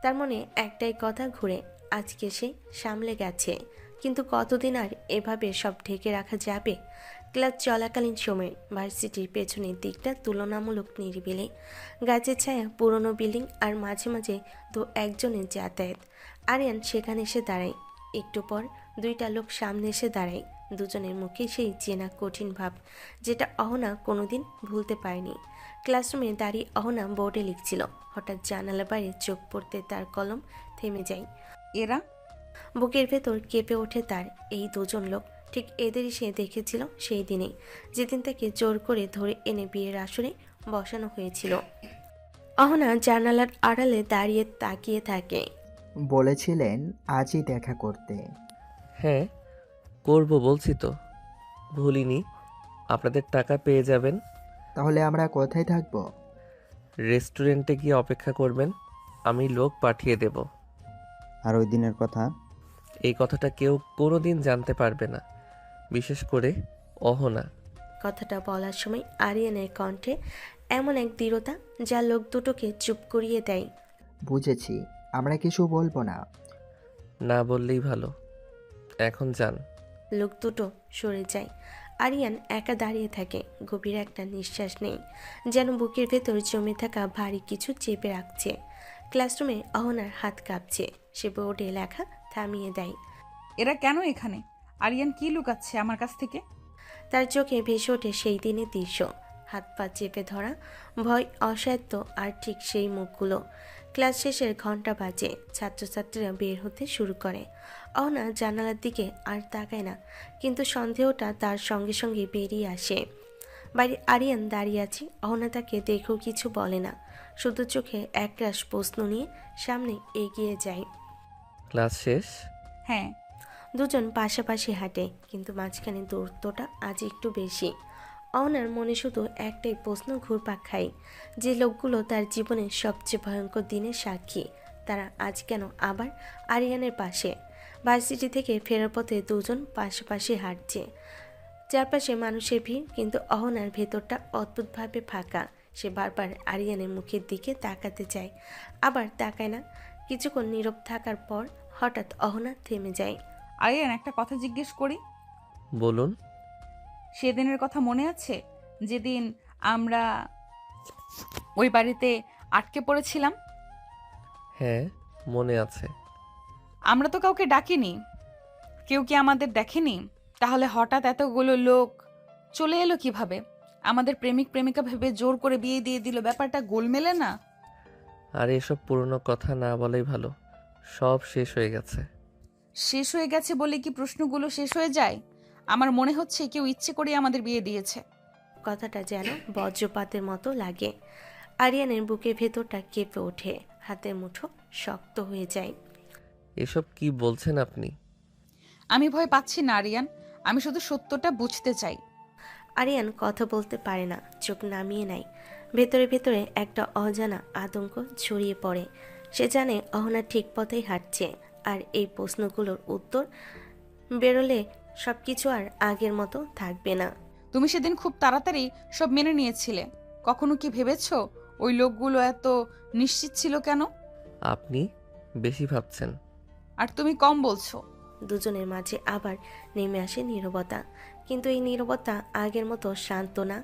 তার মনে একটাই কথা ঘুরে, আজকে সে সামলে গেছে, কিন্তু কতদিন আর এভাবে সব ঢেকে রাখা যাবে? ক্লাস চলাকালীন সময়ে ভার্সিটির পেছনের দিকটা তুলনামূলক নিরিবিলি। গাছের ছায়া, পুরনো বিল্ডিং, আর মাঝে মাঝে 2-1 জনের যাতায়াত। আরিয়ান সেখানে এসে দাঁড়ায়। একটু পর 2টা লোক সামনে এসে দাঁড়ায়। দুজনের মুখে সেই চেনা কঠিন ভাব, যেটা অহনা কোনোদিন ভুলতে পারেনি। ক্লাসরুমে দাঁড়িয়ে অহনা বোর্ডে লিখছিল। হঠাৎ জানালার বাইরে চোখ পড়তে তার কলম থেমে যায়। এরা? বুকের ভেতর কেঁপে ওঠে তার। এই 2জন লোক ঠিক এদেরই সে দেখেছিল সেই দিনে, যেদিন তাকে জোর করে ধরে এনে বিয়ের আসরে বসানো হয়েছিল। অহনা জানালার আড়ালে দাঁড়িয়ে তাকিয়ে থাকে। বলেছিলেন আজই দেখা করতে। হ্যাঁ করব, বলছি তো, ভুলিনি। আপনাদের টাকা পেয়ে যাবেন। তাহলে আমরা কোথায় থাকবো? রেস্টুরেন্টে গিয়ে অপেক্ষা করবেন, আমি লোক পাঠিয়ে দেব। আর ওই দিনের কথা? এই কথাটা কেউ কোনোদিন জানতে পারবে না, বিশেষ করে অহনা। কথাটা বলার সময় আরিয়ানের কণ্ঠে এমন এক দৃঢ়তা যা লোক দুটোকে চুপ করিয়ে দেয়। বুঝেছি, আমরা কিছু বলবো না। না বললেই ভালো, এখন যান। লোক দুটো সরে যায়। আরিয়ান একা দাঁড়িয়ে থাকে। গভীর একটা নিঃশ্বাস নেই, যেন বুকের ভেতর জমে থাকা ভারী কিছু চেপে রাখছে। ক্লাসরুমে অহনার হাত কাঁপছে। সে বোর্ডে লেখা থামিয়ে দেয়। এরা কেন এখানে? আরিয়ান কি লুকাচ্ছে আমার কাছ থেকে? তার চোখে ভেসে ওঠে সেই দিনের দৃশ্য, হাত পা চেপে ধরা, ভয়, অসাধ্য, আর ঠিক সেই মুখগুলো। ক্লাস শেষের ঘন্টা বাজে, ছাত্রছাত্রীরা বের হতে শুরু করে। অহনা জানালার দিকে আর তাকায় না, কিন্তু সন্দেহটা তার সঙ্গে সঙ্গে বেরিয়ে আসে। বাইরে আরিয়ান দাঁড়িয়ে আছে। অহনা তাকে দেখেও কিছু বলে না, শুধু চোখে একরাশ প্রশ্ন নিয়ে সামনে এগিয়ে যায়। ক্লাস শেষ? হ্যাঁ। 2জন পাশাপাশি হাঁটে, কিন্তু মাঝখানে দূরত্বটা আজ একটু বেশি। অহনার মনে শুধু একটাই প্রশ্ন ঘুরপাক খায়, যে লোকগুলো তার জীবনের সবচেয়ে ভয়ঙ্কর দিনের সাক্ষী, তারা আজ কেন আবার আরিয়ানের পাশে? ভার্সিটি থেকে ফেরার পথে 2জন পাশাপাশি হাঁটছে, চারপাশে মানুষের ভিড়, কিন্তু অহনার ভেতরটা অদ্ভুতভাবে ফাঁকা। সে বারবার আরিয়ানের মুখের দিকে তাকাতে চায়, আবার তাকায় না। কিছুক্ষণ নীরব থাকার পর হঠাৎ অহনা থেমে যায়। আরিয়ান, একটা কথা জিজ্ঞেস করি? বলুন। সেদিনের কথা মনে আছে, যেদিন আমরা ওই বাড়িতে আটকে পড়েছিলাম? হ্যাঁ মনে আছে। আমরা তো কাউকে ডাকিনি, কেউ কি আমাদের দেখেনি? তাহলে হঠাৎ এতগুলো লোক চলে এলো কিভাবে? আমাদের প্রেমিক প্রেমিকা ভেবে জোর করে বিয়ে দিয়ে দিল, ব্যাপারটা গোলমেলে না? আর এসব পুরনো কথা না বলাই ভালো, সব শেষ হয়ে গেছে। শেষ হয়ে গেছে বলে কি প্রশ্নগুলো শেষ হয়ে যায়? আমার মনে হচ্ছে কেউ ইচ্ছে করে আমাদের বিয়ে দিয়েছে। কথাটা যেন বজ্রপাতের মতো লাগে। আরিয়ানের বুকের ভেতরটা কেঁপে ওঠে, হাতের মুঠো শক্ত হয়ে যায়। এসব কি বলছেন আপনি? আমি ভয় পাচ্ছি না আরিয়ান, আমি শুধু সত্যটা বুঝতে চাই। আরিয়ান কথা বলতে পারে না, চোখ নামিয়ে নেয়। ভেতরে ভেতরে একটা অজানা আতঙ্ক ছড়িয়ে পড়ে। সে জানে অহনা ঠিক পথেই হাঁটছে, আর এই প্রশ্নগুলোর উত্তর বেরোলে সবকিছু আর আগের মতো থাকবে না। তুমি সেদিন খুব তাড়াতাড়ি সব মেনে নিয়েছিলে। কখনো কি ভেবেছো ওই লোকগুলো এত নিশ্চিত ছিল কেন? আপনি বেশি ভাবছেন। আর তুমি কম বলছো। দুজনের মাঝে আবার নেমে আসে নীরবতা, কিন্তু এই নীরবতা আগের মতো শান্ত না।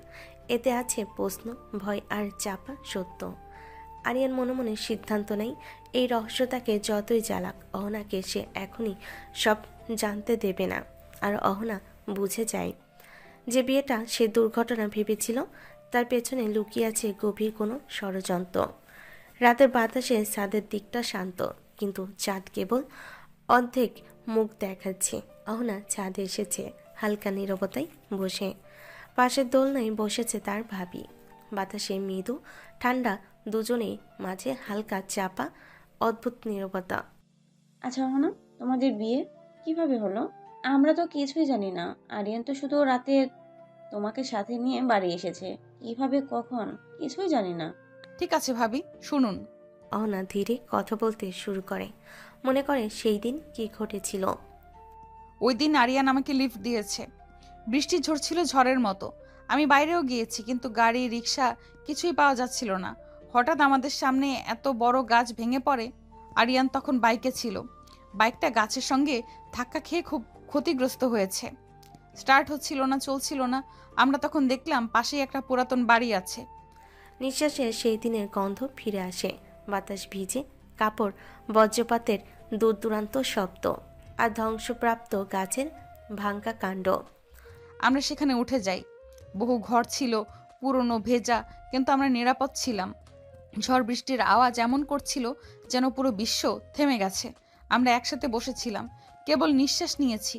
এতে আছে প্রশ্ন, ভয় আর চাপা সত্য। আরিয়ান মনে মনে সিদ্ধান্ত নেয়, এই রহস্য তাকে যতই জ্বালাক, অহনাকে সে এখনই সব জানতে দেবে না। আর অহনা বুঝে যায় যে বিয়েটা সে দুর্ঘটনা ভেবেছিল, তার পেছনে লুকিয়ে আছে গভীর কোনো ষড়যন্ত্র। রাতের বাতাসে ছাদের দিকটা শান্ত, কিন্তু চাঁদ কেবল অর্ধেক মুখ দেখাচ্ছে। অহনা ছাদে এসেছে হালকা নীরবতায় বসে। পাশের দোলনায় বসেছে তার ভাবি। বাতাসে মৃদু ঠান্ডা, দুজনেই মাঝে হালকা চাপা অদ্ভুত নীরবতা। আচ্ছা অহনা, তোমাদের বিয়ে কিভাবে হলো? আমরা তো কিছুই জানি না। আরিয়ান তো শুধু রাতে তোমাকে সাথে নিয়ে বাড়ি এসেছে। কিভাবে, কখন, কিছুই জানি না। ঠিক আছে ভাবি, শুনুন। অহনা ধীরে কথা বলতে শুরু করে। মনে করে সেই দিন কি ঘটেছিল। ওই দিন আরিয়ান আমাকে লিফট দিয়েছে। বৃষ্টি ঝরছিল ঝড়ের মতো। আমি বাইরেও গিয়েছি, কিন্তু গাড়ি রিক্সা কিছুই পাওয়া যাচ্ছিল না। হঠাৎ আমাদের সামনে এত বড় গাছ ভেঙে পড়ে। আরিয়ান তখন বাইকে ছিল। বাইকটা গাছের সঙ্গে ধাক্কা খেয়ে খুব ক্ষতিগ্রস্ত হয়েছে। স্টার্ট হচ্ছিল না, চলছিল না। আমরা তখন দেখলাম পাশেই একটা পুরাতন বাড়ি আছে। নিঃশ্বাসে সেই দিনের গন্ধ ফিরে আসে। বাতাস ভিজে কাপড়, বজ্রপাতের দূর দূরান্ত শব্দ, আর ধ্বংসপ্রাপ্ত গাছের ভাঙ্গা কাণ্ড। আমরা সেখানে উঠে যাই। বহু ঘর ছিল, পুরনো, ভেজা, কিন্তু আমরা নিরাপদ ছিলাম। ঝড় বৃষ্টির আওয়াজ এমন করছিল যেন পুরো বিশ্ব থেমে গেছে। আমরা একসাথে বসেছিলাম, কেবল নিঃশ্বাস নিয়েছি,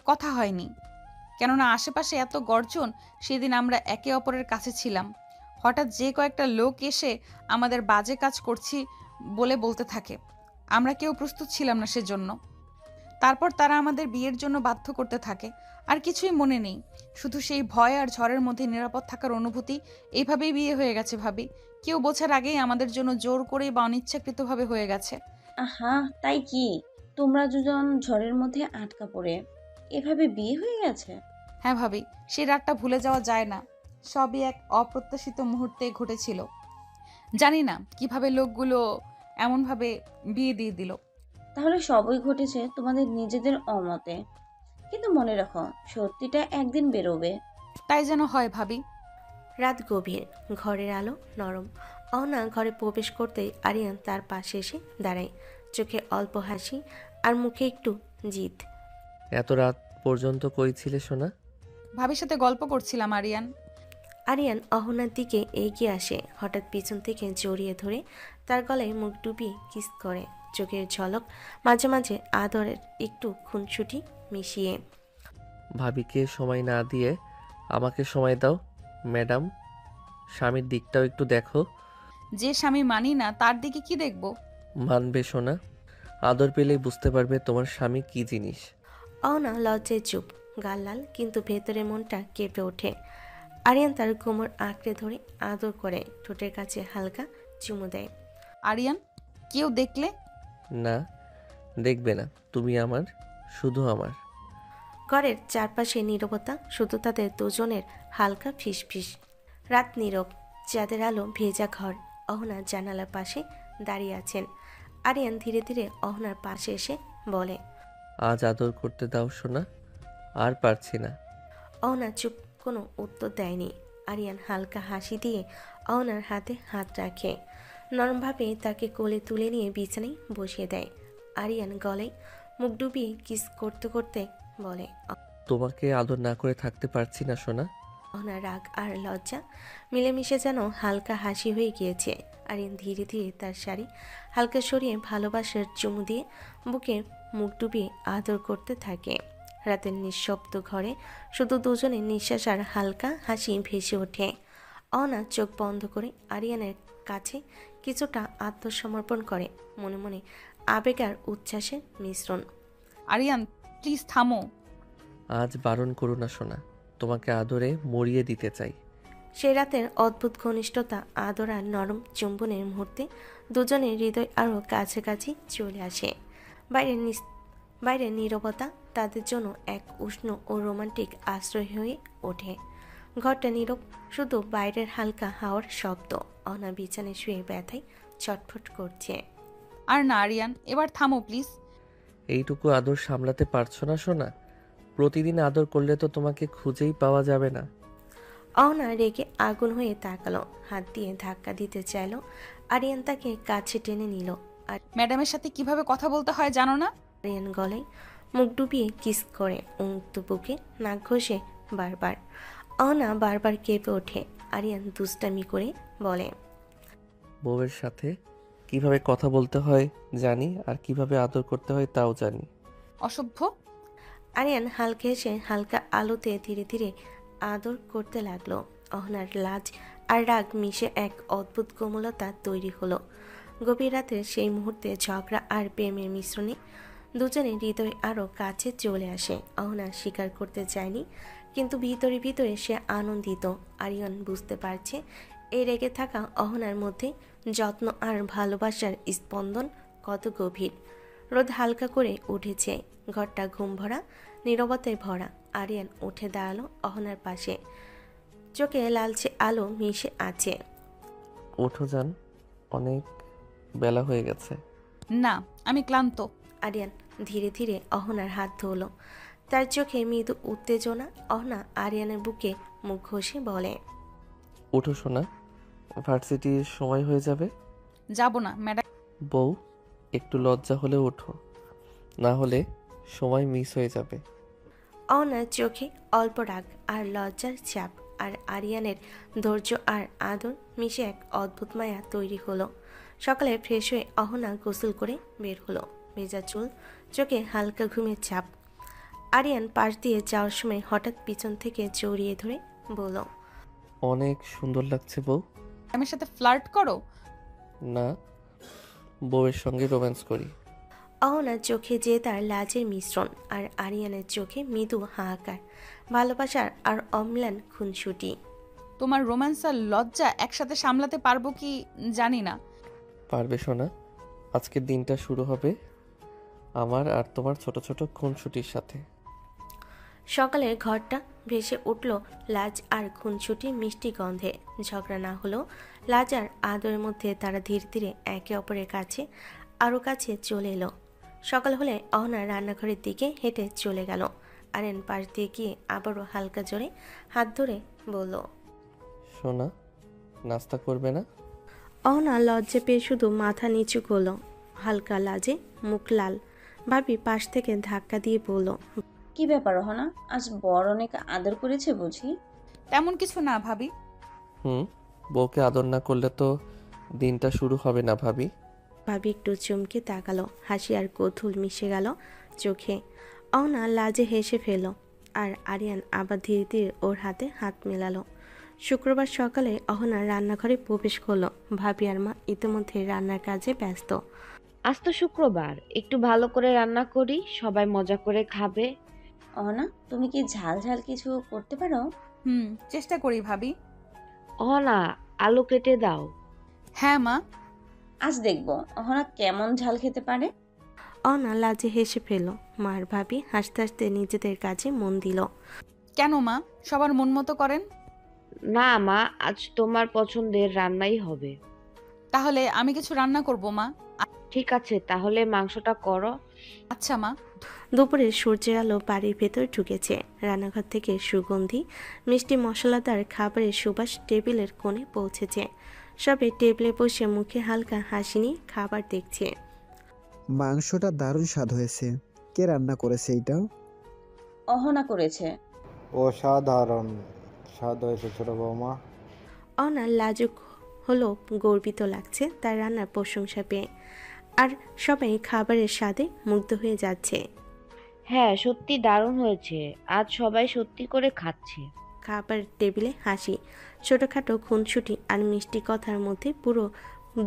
কথা হয়নি। কেননা আশেপাশে এত গর্জন। সেদিন আমরা একে অপরের কাছে ছিলাম। হঠাৎ যে কয়েকটা লোক এসে আমাদের বাজে কাজ করছি বলতে থাকে। আমরা কেউ প্রস্তুত ছিলাম না সেজন্য। তারপর তারা আমাদের বিয়ের জন্য বাধ্য করতে থাকে। আর কিছুই মনে নেই, শুধু সেই ভয় আর ঝড়ের মধ্যে নিরাপদ থাকার অনুভূতি। এইভাবেই বিয়ে হয়ে গেছে ভাবি। কেউ বোঝার আগেই আমাদের জন্য জোর করেই বা অনিচ্ছাকৃতভাবে হয়ে গেছে। আহা, তাই কি? তোমরা দুজন ঝড়ের মধ্যে আটকা পড়ে এভাবে বিয়ে হয়ে গেছে? হ্যাঁ ভাবি, সেই রাতটা ভুলে যাওয়া যায় না। সবই এক অপ্রত্যাশিত মুহূর্তে ঘটেছিল। জানি না কিভাবে লোকগুলো এমনভাবে বিয়ে দিয়ে দিল। তাহলে সবই ঘটেছে তোমাদের নিজেদের অমতে। কিন্তু মনে রাখো, সত্যিটা একদিন বেরোবে। তাই যেন হয় ভাবি। রাত গভীর, ঘরের আলো নরম। অহনা ঘরে প্রবেশ করতেই আরিয়ান তার পাশে এসে দাঁড়ায়। চোখে অল্প হাসি আর মুখে একটু জিদ। এত রাত পর্যন্ত কই ছিলে সোনা? ভাবির সাথে গল্প করছিলাম আরিয়ান। আরিয়ান অহনার দিকে এগিয়ে আসে, হঠাৎ পিছন থেকে জড়িয়ে ধরে তার গলায় মুখ ডুবিয়ে কিস করে। চোখের ঝলক, মাঝে মাঝে আদরের একটু খুনসুটি মিশিয়ে। ভাবিকে সময় না দিয়ে আমাকে সময় দাও ম্যাডাম। স্বামীর দিকটাও একটু দেখো। যে স্বামী মানি না তার দিকে কি দেখব? মানবে সোনা, আদর পেলেই বুঝতে পারবে তোমার স্বামী কি জিনিস। অহনা লজ্জায় চুপ, গাল লাল, কিন্তু ভেতরে মনটা কেঁপে ওঠে। আরিয়ান তার কোমর আঁকড়ে ধরে আদর করে ঠোঁটের কাছে হালকা চুমু দেয়। আরিয়ান, কেউ দেখলে? না, দেখবে না। তুমি আমার, শুধু আমার। ঘরের চারপাশে নীরবতা, শুধু তাদের দুজনের হালকা ফিসফিস। রাত নীরব, চাঁদের আলো ভেজা ঘর। অহনা জানালার পাশে দাঁড়িয়ে আছেন। আরিয়ান ধীরে ধীরে অহনার পাশে এসে বলে, আজ আদর করতে দাও সোনা, আর পারছি না। অহনা চুপ, কোনো উত্তর দেয়নি। আরিয়ান হালকা হাসি দিয়ে অহনার হাতে হাত রাখে, নরমভাবে তাকে কোলে তুলে নিয়ে বিছানায় বসিয়ে দেয়। আরিয়ান গলায় মুখ ডুবিয়ে কিস করতে করতে বলে, তোমাকে আদর না করে থাকতে পারছি না সোনা। অহনার রাগ আর লজ্জা মিলেমিশে যেন হালকা হাসি হয়ে গিয়েছে। আরিয়ান ধীরে ধীরে তার শাড়ি হালকা সরিয়ে ভালোবাসার চুমু দিয়ে বুকে মুখ ডুবিয়ে আদর করতে থাকে। রাতের নিঃশব্দ ঘরে শুধু দুজনের নিঃশ্বাস আর হালকা হাসি ভেসে ওঠে। অহনা চোখ বন্ধ করে আরিয়ানের কাছে কিছুটা আত্মসমর্পণ করে। মনে মনে আবেগ আর উচ্ছ্বাসের মিশ্রণ। আরিয়ান প্লিজ থামো। আজ বারণ করো না সোনা, তোমাকে আদরে মরিয়ে দিতে চাই। সে রাতের অদ্ভুত ঘনিষ্ঠতা, আদর আর নরম চুম্বনের মুহূর্তে দুজনের হৃদয় আরও কাছাকাছি চলে আসে। বাইরের নীরবতা তাদের জন্য এক উষ্ণ ও রোমান্টিক আশ্রয় হয়ে ওঠে। ঘরটা নীরব, শুধু বাইরের হালকা হাওয়ার শব্দ। অনা বিছানায় শুয়ে ব্যথায় ছটফট করছে। আর না আরিয়ান, এবার থামো প্লিজ। এইটুকু আদর সামলাতে পারছো না সোনা? প্রতিদিন আদর করলে তো তোমাকে খুঁজেই পাওয়া যাবে না। অহনা রেগে আগুন হয়ে তাকালো, হাত দিয়ে ধাক্কা দিতে চাইলো। আরিয়ান তাকে কাছে টেনে নিল। আর ম্যাডামের সাথে কিভাবে কথা বলতে হয় জানো না? আরিয়ান গলায় মুখ ডুবিয়ে কিস করে, উন্মুক্ত বুকে নাক ঘষে বারবার। অহনা বারবার কেঁপে ওঠে। আরিয়ান দুষ্টামি করে বলে, বউয়ের সাথে কিভাবে কথা বলতে হয় জানি, আর কিভাবে আদর করতে হয় তাও জানি। অসভ্য। আরিয়ান হালকা হেসে হালকা আলোতে ধীরে ধীরে আদর করতে লাগলো। অহনার লাজ আর রাগ মিশে এক অদ্ভুত কোমলতা তৈরি হলো। গভীর রাতের সেই মুহূর্তে ঝগড়া আর প্রেমের মিশ্রণে দুজনের হৃদয় আরও কাছে চলে আসে। অহনা স্বীকার করতে চায়নি, কিন্তু ভিতরে ভিতরে সে আনন্দিত। আরিয়ান বুঝতে পারছে এই রেগে থাকা অহনার মধ্যে যত্ন আর ভালোবাসার স্পন্দন কত গভীর। রোদ হালকা করে উঠেছে, ঘরটা ঘুম ভরা, নীরবতায় ভরা। আরিয়ান উঠে দাঁড়ালো অহনার পাশে, চোখে লালচে আলো মিশে আছে। ওঠো যান, অনেক বেলা হয়ে গেছে। না, আমি ক্লান্ত। আরিয়ান ধীরে ধীরে অহনার হাত ধরল, তার চোখে মৃদু উত্তেজনা। অহনা আরিয়ানের বুকে মুখ ঘষে বলে, ওঠো সোনা, ভার্সিটির সময় হয়ে যাবে। যাব না ম্যাডাম। বউ, একটু লজ্জা হলে ওঠো, না হলে সময় মিস হয়ে যাবে। অহনার চোখে অল্প রাগ আর লজ্জার চাপ, আর আরিয়ানের ধৈর্য আর আদর মিশে এক অদ্ভুত মায়া তৈরি হলো। সকালে ফ্রেশ হয়ে অহনা গোসল করে বের হলো, ভেজা চুল, চোখে হালকা ঘুমের ছাপ। আরিয়ান পাশ দিয়ে যাওয়ার সময় হঠাৎ পিছন থেকে জড়িয়ে ধরে বলল, অনেক সুন্দর লাগছে বউ। আমার সাথে ফ্লার্ট করো? না, বউয়ের সঙ্গে রোম্যান্স করি। অহনার চোখে যে তার লাজের মিশ্রণ, আর আরিয়ানের চোখে মৃদু হাহাকার, ভালোবাসার আর অম্লান খুনসুটি। তোমার রোম্যান্স আর লজ্জা একসাথে সামলাতে পারবো কি জানি না। পারবে সোনা, আজকের দিনটা শুরু হবে আমার আর তোমার ছোট ছোট খুনসুটির সাথে। সকালে ঘরটা ভেসে উঠল লাজ আর খুনসুটির মিষ্টি গন্ধে। ঝগড়া না হলেও লাজ আর আদরের মধ্যে তারা ধীরে ধীরে একে অপরের কাছে আরও কাছে চলে এলো। সকাল হলে অহনা রান্নাঘরের দিকে হেঁটে চলে গেল। আরিয়ান পাশ দিয়ে গিয়ে আবারও হালকা জোরে হাত ধরে বলল, সোনা, নাস্তা করবে না? অহনা লজ্জা পেয়ে শুধু মাথা নিচু করলো, হালকা লাজে মুখ লাল। ভাবি পাশ থেকে ধাক্কা দিয়ে বলল, কি ব্যাপার অহনা, আজ বড় অনেক আদর করেছে বুঝি? তেমন কিছু না ভাবি। বউকে আদর না করলে তো দিনটা শুরু হবে না ভাবি। ভাবি একটু চমকে তাকালো, হাসি আর কৌতূহল মিশে গেল চোখে। অহনা লাজে হেসে ফেল, আর আরিয়ান আবার ধীরে ধীরে ওর হাতে হাত মেলালো। শুক্রবার সকালে অহনা রান্নাঘরে প্রবেশ করলো। ভাবি আর মা ইতিমধ্যে রান্নার কাজে ব্যস্ত। আজ তো শুক্রবার, একটু ভালো করে রান্না করি, সবাই মজা করে খাবে। অহনা, তুমি কি ঝাল ঝাল কিছু করতে পারো? চেষ্টা করি ভাবি। অহনা, আলু কেটে দাও। হ্যাঁ মা। আজ দেখবো অহনা কেমন ঝাল খেতে পারে। অহনা লাজে হেসে ফেল। মার ভাবি হাসতে হাসতে নিজেদের কাজে মন দিল। কেন মা, সবার মন মতো করেন? না মা, আজ তোমার পছন্দের রান্নাই হবে। তাহলে আমি কিছু রান্না করব মা। ঠিক আছে, তাহলে মাংসটা করো। আচ্ছা মা। দুপুরে সূর্যের আলো বাড়ির ভেতর ঢুকেছে। রান্নাঘর থেকে সুগন্ধি মিষ্টি মশলাদার খাবারের সুবাস টেবিলের কোণে পৌঁছেছে। সবে টেবিলে বসে মুখে হালকা হাসি নিয়ে খাবার দেখছে। মাংসটা দারুণ স্বাদ হয়েছে। কে রান্না করেছে এইটা? অহনা করেছে। অসাধারণ স্বাদ হয়েছে ছোট বৌমা। অহনা লাজুক হলো গর্বিত লাগছে তার রান্নার প্রশংসা পেয়ে, আর সবাই খাবারের স্বাদে মুগ্ধ হয়ে যাচ্ছে। হ্যাঁ, সত্যি দারুণ হয়েছে, আজ সবাই সত্যি করে খাচ্ছে। খাবার টেবিলে হাসি, ছোটখাটো খুনসুটি আর মিষ্টি কথার মধ্যে পুরো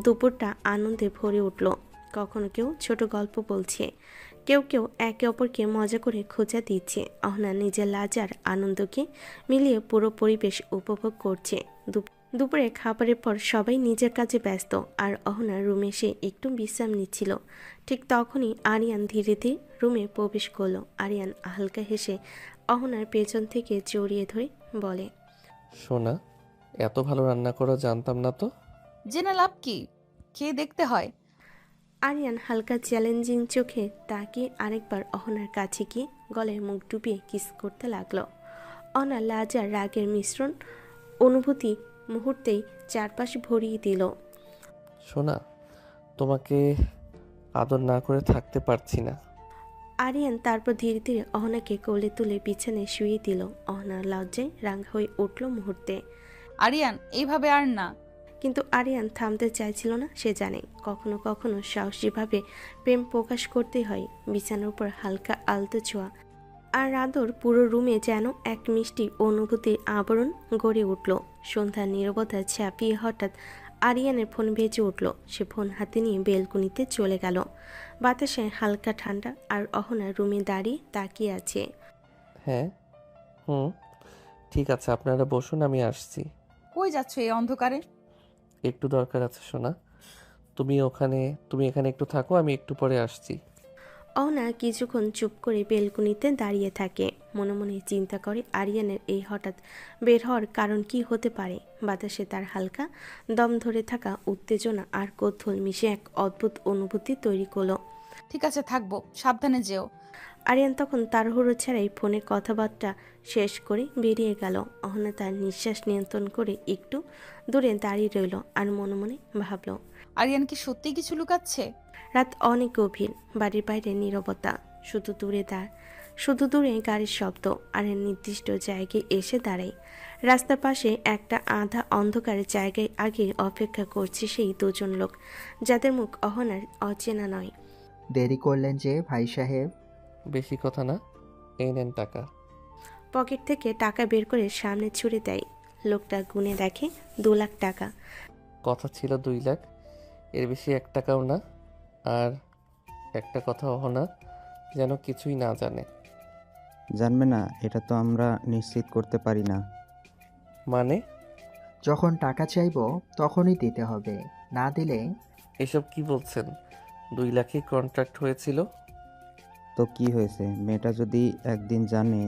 দুপুরটা আনন্দে ভরে উঠল। কখনো কেউ ছোট গল্প বলছে, কেউ কেউ একে অপরকে মজা করে খোঁচা দিচ্ছে। অহনা নিজের লাজ আর আনন্দকে মিলিয়ে পুরো পরিবেশ উপভোগ করছে। দুপুরে খাবারের পর সবাই নিজের কাজে ব্যস্ত, আর অহনা রুমে এসে একটু বিশ্রাম নিচ্ছিল। ঠিক তখনই আরিয়ান ধীরে ধীরে রুমে প্রবেশ করলো। আরিয়ান হালকা হেসে অহনার পেছন থেকে জড়িয়ে ধরে বলে, সোনা, এত ভালো রান্না করা জানতাম না তো। জেনে লাভ কি, খেয়ে দেখতে হয়। আরিয়ান হালকা চ্যালেঞ্জিং চোখে তাকিয়ে আরেকবার অহনার কাছে গিয়ে গলায় মুখ ডুবিয়ে কিস করতে লাগলো। অহনা লাজ আর রাগের মিশ্রণ অনুভূতি মুহূর্তেই চারপাশ ভরিয়ে দিল। সোনা, তোমাকে আদর না করে থাকতে পারছি না। আরিয়ান তারপর ধীরে ধীরে অহনাকে কোলে তুলে বিছানায় শুয়ে দিল। অহনার লজ্জায় রাঙা হয়ে উঠল মুহূর্তে। আরিয়ান, এইভাবে আর না। কিন্তু আরিয়ান থামতে চাইছিল না। সে জানে কখনো কখনো সাহসীভাবে প্রেম প্রকাশ করতে হয়। বিছানার উপর হালকা আলতো ছোঁয়া আর আদর পুরো রুমে যেন এক মিষ্টি অনুভূতির আবরণ গড়ে উঠল। সন্ধ্যার নীরবতা ছাপিয়ে হঠাৎ আরিয়ানের ফোন বেজে উঠল। সে ফোন হাতে নিয়ে বেলকনিতে চলে গেল। বাতাসে হালকা ঠান্ডা, আর অহনা রুমে দাঁড়িয়ে তাকিয়ে আছে। হ্যাঁ, ঠিক আছে, আপনারা বসুন, আমি আসছি। কই যাচ্ছ এই অন্ধকারে? একটু দরকার আছে সোনা, তুমি এখানে একটু থাকো, আমি একটু পরে আসছি। অহনা কিছুক্ষণ চুপ করে বেলকনিতে দাঁড়িয়ে থাকে। মনে মনে চিন্তা করে আরিয়ানের এই হঠাৎ বের হওয়ার কারণ কি হতে পারে। বাতাসে তার হালকা দম ধরে থাকা উত্তেজনা আর কৌতূহল মিশে এক অদ্ভুত অনুভূতি তৈরি করলো। ঠিক আছে, থাকবো, সাবধানে যেও। আরিয়ান তখন তাড়াহুড়ো ছাড়াই ফোনে কথাবার্তা শেষ করে বেরিয়ে গেল। অহনা তার নিঃশ্বাস নিয়ন্ত্রণ করে একটু দূরে দাঁড়িয়ে রইল আর মনে মনে ভাবল, আরিয়ান কি সত্যি কিছু লুকাচ্ছে? রাত অনেক গভীর, বাড়ির বাইরে নীরবতা, শুধু দূরে গাড়ির শব্দ। আর নির্দিষ্ট জায়গায় এসে দাঁড়ায়। রাস্তার পাশে একটা আধা অন্ধকারের জায়গায় আগে অপেক্ষা করছে সেই দুজন লোক, যাদের মুখ অহনার অচেনা নয়। দেরি করলেন যে ভাই সাহেব? বেশি কথা না, এই নেন টাকা। পকেট থেকে টাকা বের করে সামনে ছুড়ে দেয়। লোকটা গুনে দেখে 2 লাখ টাকা। কথা ছিল 2 লাখ, এর বেশি 1 টাকাও না। আর একটা কথা, অহনা যেন কিছুই না জানে। জানবে না এটা তো আমরা নিশ্চিত করতে পারি না। মানে? যখন টাকা চাইবো তখনই দিতে হবে, না দিলে। এসব কি বলছেন? 2 লাখই কন্ট্রাক্ট হয়েছিল। তো কি হয়েছে, মেয়েটা যদি একদিন জানে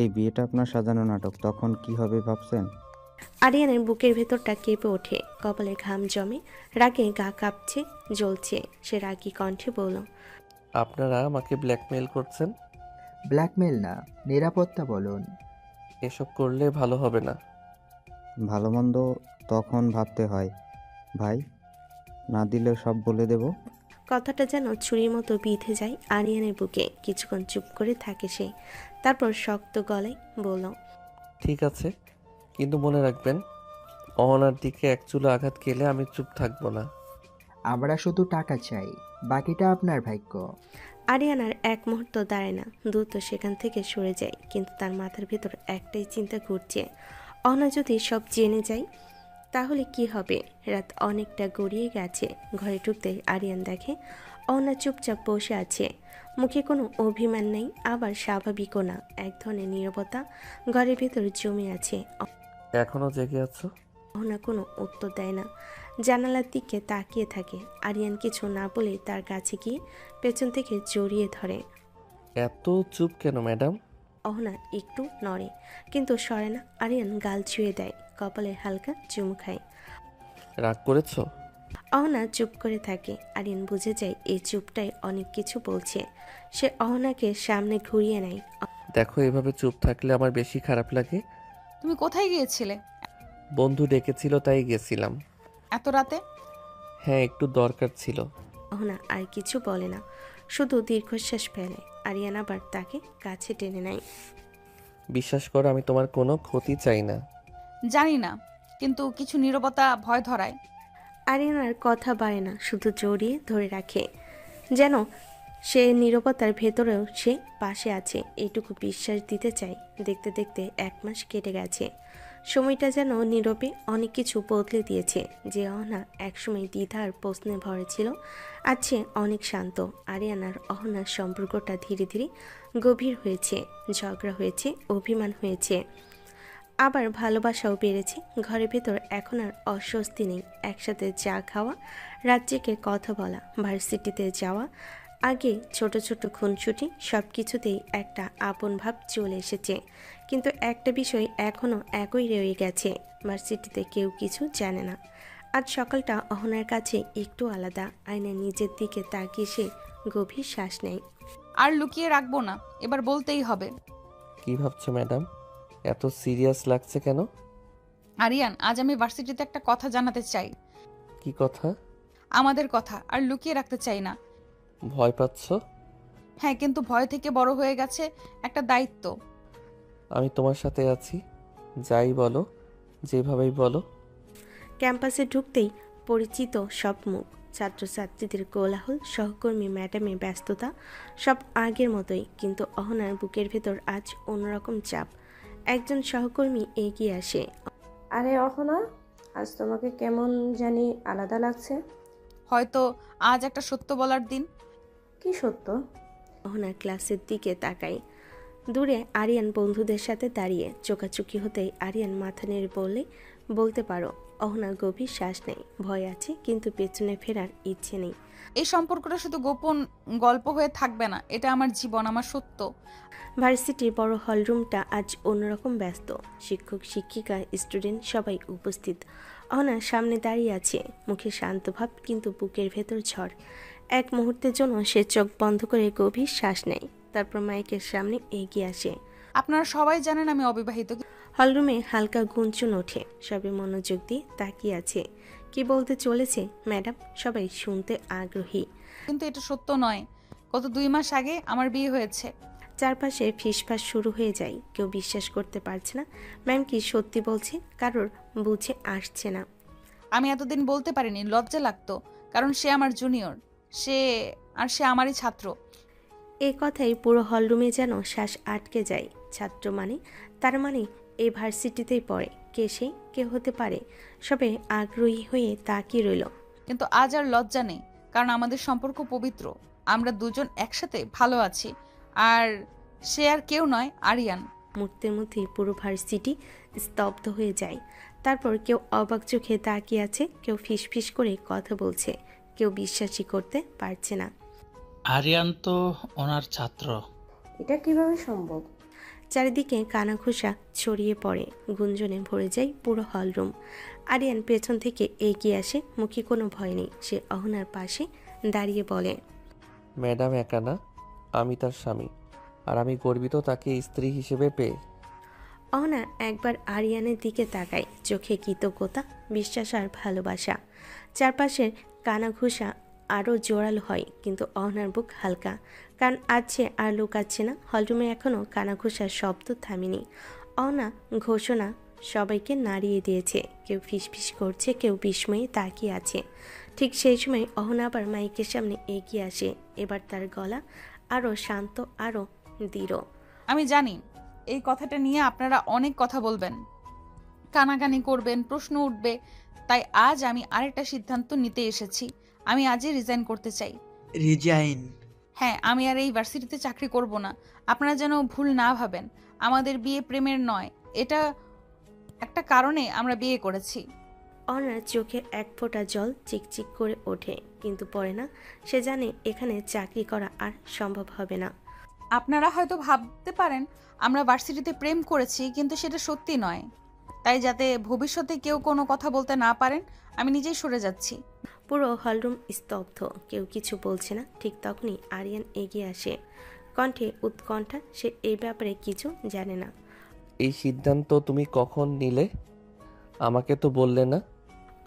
এই বিয়েটা আপনার সাজানো নাটক, তখন কি হবে ভাবছেন? আরিয়ানের বুকের ভেতরটা কেঁপে ওঠে, কপালে ঘাম জমে, রাগে গা কাঁপছে, জ্বলছে। সে রাগী কণ্ঠে বলল, আপনারা আমাকে ব্ল্যাকমেল করছেন? ব্ল্যাকমেল না, নিরাপত্তা বলুন। এসব করলে ভালো হবে না। ভালো মন্দ তখন ভাবতে হয় ভাই, না দিলে সব বলে দেব। কথাটা যেন ছুরির মতো বিঁধে যায় আরিয়ানের বুকে। কিছুক্ষণ চুপ করে থাকে সে, তারপর শক্ত গলায় বলল, ঠিক আছে, কিন্তু মনে রাখবেন, অহনার দিকে এক চুলো আঘাত খেলে আমি চুপ থাকবো না। আমরা শুধু টাকা চাই, বাকিটা আপনার ভাগ্য। আরিয়ানার এক মুহূর্ত দাঁড়ায় না, দ্রুত সেখান থেকে সরে যায়। কিন্তু তার মাথার ভেতর একটাই চিন্তা ঘুরছে, অহনা যদি সব জেনে যায় তাহলে কি হবে। রাত অনেকটা গড়িয়ে গেছে। ঘরে ঢুকতেই আরিয়ান দেখে অহনা চুপচাপ বসে আছে। মুখে কোনো অভিমান নেই, আবার স্বাভাবিকও না। এক ধরনের নীরবতা ঘরের ভেতর জমে আছে। এখনো জেগে আছো? অহনা কোনো উত্তর দেয় না, জানালার দিকে তাকিয়ে থাকে। আরিয়ান কিছু না বলে তার কাছে গিয়ে পেছন থেকে জড়িয়ে ধরে। এত চুপ কেন ম্যাডাম? অহনা একটু নড়ে, কিন্তু সরে না। আরিয়ান গাল ছুঁয়ে দেয়, কপালে হালকা চুমু খায়। রাগ করেছো? অহনা চুপ করে থাকে। আরিয়ান বুঝে যায় এই চুপটাই অনেক কিছু বলছে। সে অহনাকে সামনে ঘুরিয়ে নেয়। দেখো, এভাবে চুপ থাকলে আমার বেশি খারাপ লাগে। তুমি কোথায় গিয়েছিলে? বন্ধু ডেকেছিল, তাই গেছিলাম। এত রাতে? হ্যাঁ, একটু দরকার ছিল। অহনা আর কিছু বলে না, শুধু দীর্ঘশ্বাস ফেলে। আরিয়ান আবার তাকে কাছে টেনে নেয়। বিশ্বাস করো, আমি তোমার কোনো ক্ষতি চাই না। জানি না, কিন্তু কিছু নীরবতা ভয় ধরায়। আরিয়ান আর কথা বাড়ে না, শুধু জড়িয়ে ধরে রাখে, যেন সে নীরবতার ভেতরেও সে পাশে আছে। এইটুকু বিশ্বাস দিতে চায়। দেখতে দেখতে 1 মাস কেটে গেছে। সময়টা যেন নীরবে অনেক কিছু বদলে দিয়েছে। যে অহনা একসময় দ্বিধার প্রশ্নে ভরে ছিল, আজ সে অনেক শান্ত। আরিয়ান আর অহনার সম্পর্কটা ধীরে ধীরে গভীর হয়েছে। ঝগড়া হয়েছে, অভিমান হয়েছে, আবার ভালোবাসাও বেড়েছে। ঘরের ভেতর এখন আর অস্বস্তি নেই। একসাথে চা খাওয়া, রাত জেগে কথা বলা, ভার্সিটিতে যাওয়া, আগে ছোট ছোট খুনসুটি, সব কিছুতেই একটা আপন ভাব চলে এসেছে। কিন্তু একটা বিষয় এখনও একই রয়ে গেছে, ভার্সিটিতে কেউ কিছু জানে না। আজ সকালটা অহনার কাছে একটু আলাদা। আয়নায় নিজের দিকে তাকিয়ে সে গভীর শ্বাস নেয়। আর লুকিয়ে রাখবো না, এবার বলতেই হবে। কি ভাবছো ম্যাডাম? এত সিরিয়াস লাগছে কেন? আরিয়ান, আজ আমি ভার্সিটিতে একটা কথা জানাতে চাই। কি কথা? আমাদের কথা, আর লুকিয়ে রাখতে চাই না। ভয় পাচ্ছ? হ্যাঁ, কিন্তু ভয় থেকে বড় হয়ে গেছে একটা দায়িত্ব। আমি তোমার সাথে আছি, যাই বলো, যেভাবেই বলো। ক্যাম্পাসে ঢুকতেই পরিচিত সব মুখ, ছাত্রছাত্রীদের কোলাহল, সহকর্মী ম্যাডামের ব্যস্ততা, সব আগের মতোই। কিন্তু অহনার বুকের ভেতর আজ অন্যরকম চাপ। একজন সহকর্মী এগিয়ে আসে। আরে অহনা, আজ তোমাকে কেমন জানি আলাদা লাগছে। হয়তো আজ একটা সত্য বলার দিন। কি সত্য? অহনার ক্লাসের দিকে তাকাই। দূরে আরিয়ান বন্ধুদের সাথে দাঁড়িয়ে। চোকাচুকি হতেই আরিয়ান মাথা নেড়ে বলতে পারো। অহনা গভীর শ্বাস নেই। ভয় আছে, কিন্তু পেছনে ফেরার ইচ্ছে নেই। এই সম্পর্কটা শুধু গোপন গল্প হয়ে থাকবে না, এটা আমার জীবন, আমার সত্য। ভার্সিটির বড় হলরুমটা আজ অন্যরকম ব্যস্ত। শিক্ষক, শিক্ষিকা, স্টুডেন্ট সবাই উপস্থিত। অহনা সামনে দাঁড়িয়ে আছে, মুখে শান্ত ভাব, কিন্তু বুকের ভেতর ঝড়। এক মুহূর্তের জন্য সে চোখ বন্ধ করে গভীর শ্বাস নেয়। তারপর মাইকের সামনে এগিয়ে আসে। আপনারা সবাই জানেন আমি অবিবাহিত। হলরুমে হালকা গুঞ্জন ওঠে। সবে মনোযোগ দিয়ে তাকিয়ে আছে। কি বলতে চলেছে ম্যাডাম? সবাই শুনতে আগ্রহী। কিন্তু এটা সত্য নয়। গত 2 মাস আগে আমার বিয়ে হয়েছে। চারপাশে ফিসফাস শুরু হয়ে যায়। কেউ বিশ্বাস করতে পারছে না। ম্যাম কি সত্যি বলছে? কারোর বুঝে আসছে না। আমি এতদিন বলতে পারিনি, লজ্জা লাগতো, কারণ সে আমার জুনিয়র, সে আমারই ছাত্র। এই কথাই পুরো হলরুমে যেন শ্বাস আটকে যায়। ছাত্র মানে, তার মানে এই ভার্সিটিতেই পড়ে। কে সে? কে হতে পারে? সবে আগ্রহী হয়ে তাকিয়ে রইল। কিন্তু আজ আর লজ্জা নেই, কারণ আমাদের সম্পর্ক পবিত্র। আমরা দুজন একসাথে ভালো আছি। আর সে আর কেউ নয়, আরিয়ান। মুহূর্তের মধ্যেই পুরো ভার্সিটি স্তব্ধ হয়ে যায়। তারপর কেউ অবাক চোখে তাকিয়ে আছে, কেউ ফিসফিস করে কথা বলছে, কেউ বিশ্বাসই করতে পারছে না। আরিয়ান তো ওনার ছাত্র। এটা কিভাবে সম্ভব? চারিদিকে কানাঘুষা ছড়িয়ে পড়ে। গুঞ্জনে ভরে যায় পুরো হলরুম। আরিয়ান পেছন থেকে এগিয়ে আসে। মুখে কোনো ভয় নেই। সে অহনার পাশে দাঁড়িয়ে বলে, ম্যাডাম একা না, আমি তার স্বামী, আর আমি গর্বিত তাকে স্ত্রী হিসেবে পেয়ে। অহনা একবার আরিয়ানের দিকে তাকায়, চোখে কৃতজ্ঞতা, বিশ্বাস আর ভালোবাসা। চারপাশের কানাঘুষা আরও জোরালো হয়, কিন্তু অহনার বুক হালকা, কারণ আজ সে আর লুকাচ্ছে না। হলরুমে এখনও কানাঘুষার শব্দ থামেনি। অহনা ঘোষণা সবাইকে নাড়িয়ে দিয়েছে। কেউ ফিসফিস করছে, কেউ বিস্ময়ে তাকিয়ে আছে। ঠিক সেই সময় অহনা আবার মাইকের সামনে এগিয়ে আসে। এবার তার গলা আরও শান্ত, আরও দৃঢ়। আমি জানি এই কথাটা নিয়ে আপনারা অনেক কথা বলবেন, কানাকানি করবেন, প্রশ্ন উঠবে, তাই আজ আমি আরেকটা সিদ্ধান্ত নিতে এসেছি। আমি আজই রিজাইন করতে চাই। রিজাইন? হ্যাঁ, আমি আর এই ভার্সিটিতে চাকরি করব না। আপনারা যেন ভুল না ভাবেন, আমাদের বিয়ে প্রেমের নয়, এটা একটা কারণে আমরা বিয়ে করেছি। অহনার চোখে এক ফোঁটা জল চিকচিক করে ওঠে, কিন্তু পড়ে না। সে জানে এখানে চাকরি করা আর সম্ভব হবে না। আপনারা হয়তো ভাবতে পারেন আমরা ভার্সিটিতে প্রেম করেছি, কিন্তু সেটা সত্যি নয়। তাই যাতে ভবিষ্যতে কেউ কোনো কথা বলতে না পারেন, আমি নিজেই সরে যাচ্ছি। পুরো হলরুম স্তব্ধ, কেউ কিছু বলছে না। ঠিক তখনই আরিয়ান এগিয়ে আসে, কণ্ঠে উৎকণ্ঠা। সে এই ব্যাপারে কিছু জানে না। এই সিদ্ধান্ত তুমি কখন নিলে? আমাকে তো বললে না।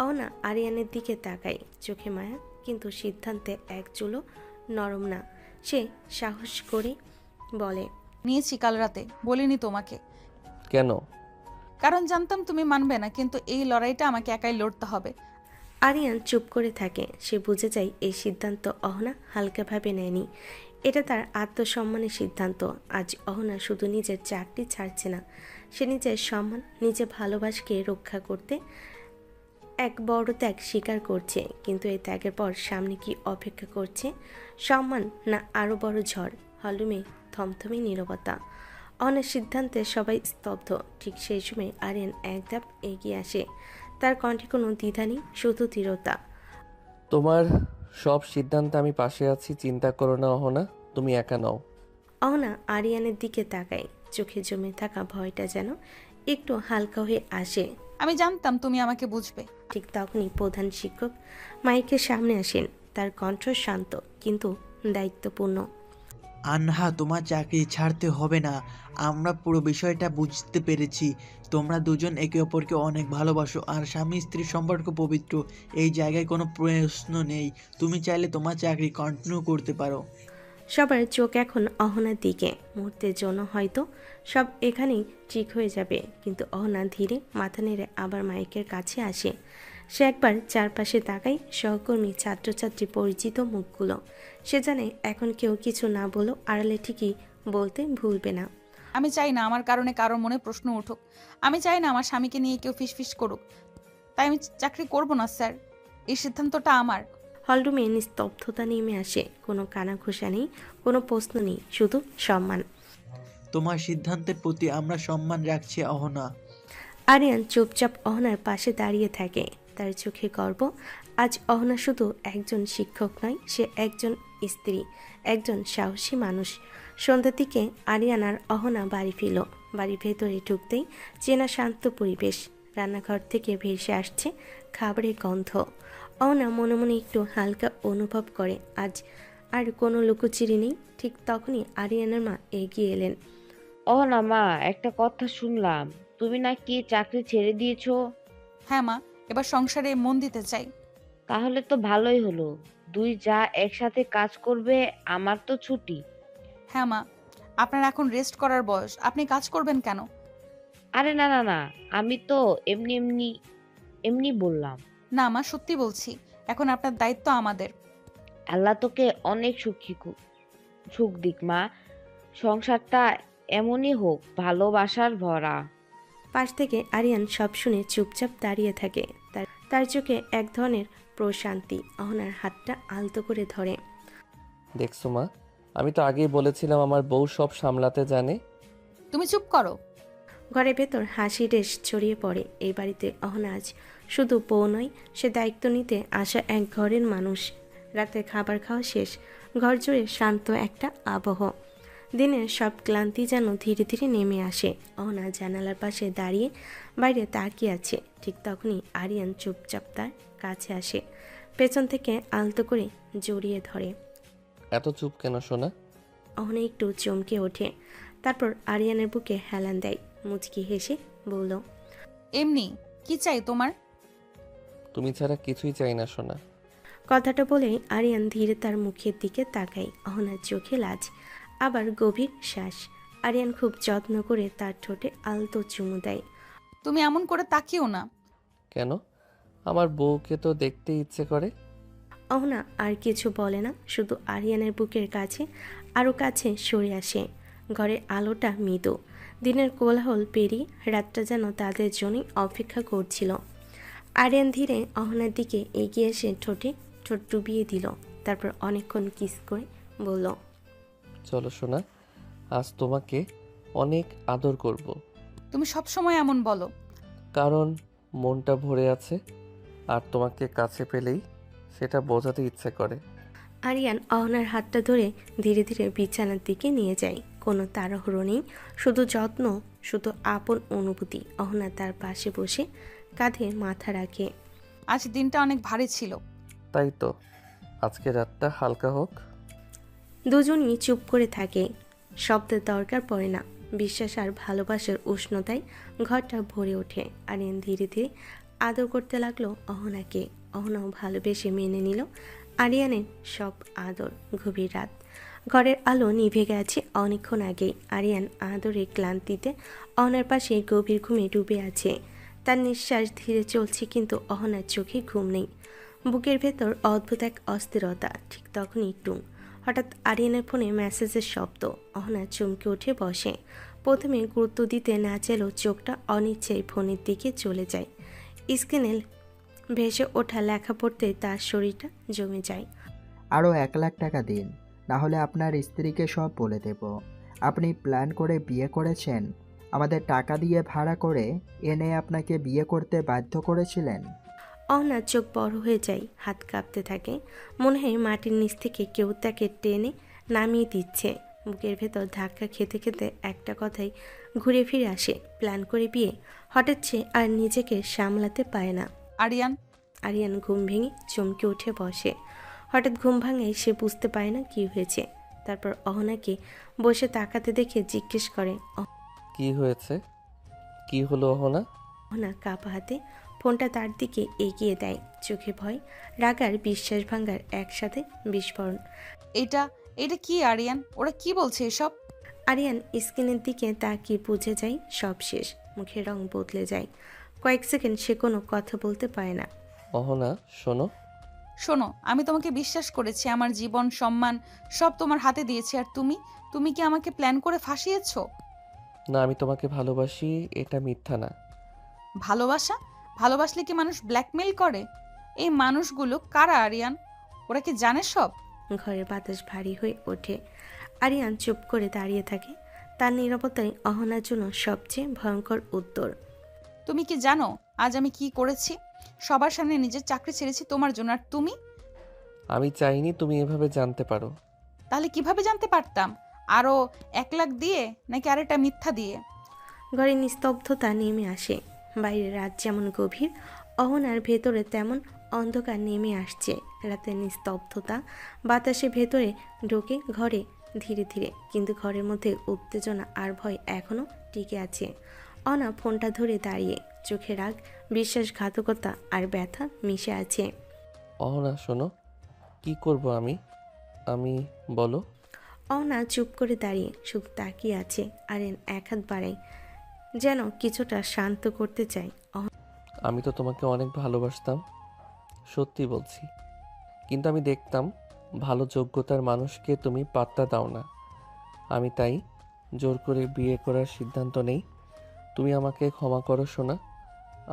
অহনা আরিয়ানের দিকে তাকায়, চোখে মায়া, কিন্তু সিদ্ধান্তে এক চুলো নরম না। সে সাহস করে বলে, নিয়েছি কাল রাতে, বলিনি তোমাকে। কেন? কারণ জানতাম তুমি মানবে না, কিন্তু এই লড়াইটা আমাকে একাই লড়তে হবে। আরিয়ান চুপ করে থাকে। সে বুঝে যায় এই সিদ্ধান্ত অহনা হালকাভাবে নেয়নি। এটা তার আত্মসম্মানের সিদ্ধান্ত। আজ অহনা শুধু নিজের চাকরি ছাড়ছে না, সে নিজের সম্মান, নিজের ভালোবাসাকে রক্ষা করতে এক বড় ত্যাগ স্বীকার করছে। কিন্তু এই ত্যাগের পর সামনে কি অপেক্ষা করছে? সম্মান না আরও বড় ঝড়? হলরুমে থমথমে নীরবতা। অহনার সিদ্ধান্তে সবাই স্তব্ধ। ঠিক সেই সময় আরিয়ান এক ধাপ এগিয়ে আসে। তার কণ্ঠে কোনো দ্বিধা নেই, শুধু দৃঢ়তা। তোমার সব সিদ্ধান্তে আমি পাশে আছি, চিন্তা করো না অহনা, তুমি একা নও। অহনা আরিয়ানের দিকে তাকায়, চোখে জমে থাকা ভয়টা যেন একটু হালকা হয়ে আসে। আমি জানতাম তুমি আমাকে বুঝবে। ঠিক তখনই প্রধান শিক্ষক মাইকের সামনে আসেন। তার কণ্ঠ শান্ত কিন্তু দায়িত্বপূর্ণ। আনহা, তোমার চাকরি ছাড়তে হবে না। আমরা পুরো বিষয়টা বুঝতে পেরেছি। তোমরা দুজন একে অপরকে অনেক ভালোবাসো আর স্বামী স্ত্রীর সম্পর্ক পবিত্র। এই জায়গায় কোনো প্রশ্ন নেই। তুমি চাইলে তোমার চাকরি কন্টিনিউ করতে পারো। সবার চোখ এখন অহনার দিকে। মুহূর্তের জন্য হয়তো সব এখানেই ঠিক হয়ে যাবে, কিন্তু অহনা ধীরে মাথা নেড়ে আবার মাইকের কাছে আসে। সে একবার চারপাশে তাকায়, সহকর্মী, ছাত্রছাত্রী, পরিচিত মুখগুলো। সে জানে এখন কেউ কিছু না বলো আড়ালে ঠিকই বলতে ভুলবে না। আমি চাই না আমার কারণে কারোর মনে প্রশ্ন উঠুক। আমি চাই না আমার স্বামীকে নিয়ে কেউ ফিসফিস করুক। তাই আমি চাকরি করব না স্যার, এই সিদ্ধান্তটা আমার। হলরুমে নিস্তব্ধতা নেমে আসে। কোনো কানাঘুষা নেই, কোনো প্রশ্ন নেই, শুধু সম্মান। তোমার সিদ্ধান্তের প্রতি আমরা সম্মান রাখছি অহনা। আরিয়ান চুপচাপ অহনার পাশে দাঁড়িয়ে থাকে। তার চোখে গর্ব। আজ অহনা শুধু একজন শিক্ষক নয়, সে একজন স্ত্রী, একজন সাহসী মানুষ। সন্ধ্যার দিকে আরিয়ান আর অহনা বাড়ি ফিরল। বাড়ির ভেতরে ঢুকতেই চেনা শান্ত পরিবেশ। রান্নাঘর থেকে ভেসে আসছে খাবারের গন্ধ। অহনা মনে মনে একটু হালকা অনুভব করে আজ আর কোনো লুকোচুরি নেই। ঠিক তখনই আরিয়ানের মা এগিয়ে এলেন। অহনা মা, একটা কথা শুনলাম, তুমি নাকি চাকরি ছেড়ে দিয়েছো? হ্যাঁ মা, এবার সংসারে মন দিতে চাই। তাহলে তো ভালোই হলো, দুই যা একসাথে কাজ করবে। আমার তো ছুটি। হ্যাঁ মা, আপনার এখন রেস্ট করার বয়স, আপনি কাজ করবেন কেন? আরে না না না, আমি তো এমনি এমনি এমনি বললাম। না মা, সত্যি বলছি, এখন আপনার দায়িত্ব আমাদের। আল্লাহ তোকে অনেক সুখ দিক মা। সংসারটা এমনই হোক, ভালোবাসার ভরা। পাশ থেকে আরিয়ান সব শুনে চুপচাপ দাঁড়িয়ে থাকে। তার চোখে এক ধরনের প্রশান্তি। অহনার হাতটা আলতো করে ধরে। দেখছো মা, আমি তো আগেই বলেছিলাম আমার বউ সব সামলাতে জানে। তুমি চুপ করো। ঘরের ভেতর হাসি রেশ ছড়িয়ে পড়ে। এই বাড়িতে অহনা আজ শুধু বউ নয়, সে দায়িত্ব নিতে আসা এক ঘরের মানুষ। রাতে খাবার খাওয়া শেষ, ঘর জুড়ে শান্ত একটা আবহ। দিনের সব ক্লান্তি যেন ধীরে ধীরে নেমে আসে। অহনা জানালার পাশে দাঁড়িয়ে বাইরে তাকিয়ে আছে। ঠিক তখনই আরিয়ান চুপচাপ তার কাছে আসে, পেছন থেকে আলতো করে জড়িয়ে ধরে। এত চুপ কেন সোনা? অহনা একটু চমকে ওঠে, তারপর আরিয়ানের বুকে হেলান দেয়। মুচকি হেসে বলল, এমনি। কি চাই তোমার? তুমি ছাড়া কিছুই চাই না সোনা। কথাটা বলেই আরিয়ান ধীরে তার মুখের দিকে তাকায়। অহনার চোখে লাজ, আবার গভীর শ্বাস। আরিয়ান খুব যত্ন করে তার ঠোঁটে আলতো চুমু দেয়। তুমি এমন করে তাকিও না। কেন? আমার বউকে তো দেখতে ইচ্ছে করে। অহনা আর কিছু বলে না, শুধু আরিয়ানের বুকের কাছে আরও কাছে সরে আসে। ঘরের আলোটা মৃদু। দিনের কোলাহল পেরিয়ে রাতটা যেন তাদের জন্যই অপেক্ষা করছিল। আরিয়ান ধীরে অহনার দিকে এগিয়ে এসে ঠোঁটে ঠোঁট ডুবিয়ে দিল। তারপর অনেকক্ষণ কিস করে বলল, চলো সোনা, আজ তোমাকে অনেক আদর করব। তুমি সব সময় এমন বলো। কারণ মনটা ভরে আছে, আর তোমাকে কাছে পেলেই সেটা বোঝাতে ইচ্ছে করে। আরিয়ান অহনার হাতটা ধরে ধীরে ধীরে বিছানার দিকে নিয়ে যায়। কোনো তাড়াহুড়ো নেই, শুধু যত্ন, শুধু আপন অনুভূতি। অহনা তার পাশে বসে কাঁধে মাথা রাখে। আজ দিনটা অনেক ভারী ছিল। তাই তো, আজকে রাতটা হালকা হোক। দুজনই চুপ করে থাকে। শব্দের দরকার পড়ে না। বিশ্বাস আর ভালোবাসার উষ্ণতায় ঘরটা ভরে ওঠে। আরিয়ান ধীরে ধীরে আদর করতে লাগলো অহনাকে। অহনাও ভালোবেসে মেনে নিল আরিয়ানের সব আদর। গভীর রাত, ঘরের আলো নিভে গেছে অনেকক্ষণ আগেই। আরিয়ান আদরে ক্লান্তিতে অহনার পাশে গভীর ঘুমে ডুবে আছে। তার নিঃশ্বাস ধীরে চলছে, কিন্তু অহনার চোখে ঘুম নেই। বুকের ভেতর অদ্ভুত এক অস্থিরতা। ঠিক তখনই টুং হঠাৎ আরিয়ানের ফোনে মেসেজের শব্দ। অহনা চমকে উঠে বসে। প্রথমে গুরুত্ব দিতে না চাইলেও চোখটা অনিচ্ছায় ফোনের দিকে চলে যায়। স্ক্রিনে ভেসে ওঠা লেখা পড়তে তার শরীরটা জমে যায়। আরও 1 লাখ টাকা দিন, না হলে আপনার স্ত্রীকে সব বলে দেব। আপনি প্ল্যান করে বিয়ে করেছেন, আমাদের টাকা দিয়ে ভাড়া করে এনে আপনাকে বিয়ে করতে বাধ্য করেছিলেন। অহনার চোখ বড় হয়ে যায়, হাত কাঁপতে থাকে। মনে হয় মাটির নিচ থেকে কেউ তাকে টেনে নামিয়ে দিচ্ছে। বুকের ভেতর ধাক্কা খেতে খেতে একটা কথাই ঘুরে ফিরে আসে, প্ল্যান করে বিয়ে। হঠাৎ সে আর নিজেকে সামলাতে পারে না। আরিয়ান। আরিয়ান ঘুম ভেঙে চমকে উঠে বসে। হঠাৎ ঘুম ভাঙায় সে বুঝতে পারে না কি হয়েছে। তারপর অহনাকে বসে তাকাতে দেখে জিজ্ঞেস করে, কি হয়েছে? কি হলো অহনা? অহনা কাপা হাতে ফোনটা তার দিকে এগিয়ে দেয়। চোখে ভয়, রাগ আর বিশ্বাস ভাঙার একসাথে বিস্ফোরণ। এটা এটা কি আরিয়ান? ওরা কি বলছে এসব? আরিয়ান স্ক্রিনের দিকে তাকিয়ে বুঝে যায় সব শেষ। মুখের রং বদলে যায়। কয়েক সেকেন্ড সে কোনো কথা বলতে পারে না। অহনা শোনো। শোনো, আমি তোমাকে বিশ্বাস করেছি, আমার জীবন সম্মান সব তোমার হাতে দিয়েছি, আর তুমি কি আমাকে প্ল্যান করে ফাঁসিয়েছো? না, আমি তোমাকে ভালোবাসি, এটা মিথ্যা না। ভালোবাসলে কি মানুষ ব্ল্যাকমেল করে? এই মানুষগুলো কারা আরিয়ান? ওরা কি জানে সব? ঘরের বাতাস ভারী হয়ে ওঠে। আরিয়ান চুপ করে দাঁড়িয়ে থাকে। তার নীরবতাই অহনার জন্য সবচেয়ে ভয়ঙ্কর উত্তর। তুমি কি জানো আজ আমি কি করেছি? সবার সামনে নিজের চাকরি ছেড়েছি তোমার জন্য, আর তুমি? আমি চাইনি তুমি এভাবে জানতে পারো। তাহলে কিভাবে জানতে পারতাম? আরো 1 লাখ দিয়ে নাকি আরেকটা মিথ্যা দিয়ে? ঘরে নিস্তব্ধতা নেমে আসে। বাইরে রাত যেমন গভীর, অহনার ভেতরে তেমন অন্ধকার নেমে আসছে। রাতের নিস্তব্ধতা বাতাসে ভেতরে ঢোকে ঘরে ধীরে ধীরে, কিন্তু ঘরের মধ্যে উত্তেজনা আর ভয় এখনো টিকে আছে। অহনা ফোনটা ধরে দাঁড়িয়ে, চোখে রাগ, বিশ্বাসঘাতকতা আর ব্যথা মিশে আছে। অহনা শোনো, কি করব আমি বলো। অহনা চুপ করে দাঁড়িয়ে শুধু তাকিয়ে আছে। আরিয়ান এক হাত বাড়ায়, যেন কিছুটা শান্ত করতে চায়। আমি তো তোমাকে অনেক ভালোবাসতাম, সত্যি বলছি, কিন্তু আমি দেখতাম ভালো যোগ্যতার মানুষকে তুমি পাত্তা দাও না। আমি তাই জোর করে বিয়ে করার সিদ্ধান্ত নেই। তুমি আমাকে ক্ষমা করো সোনা,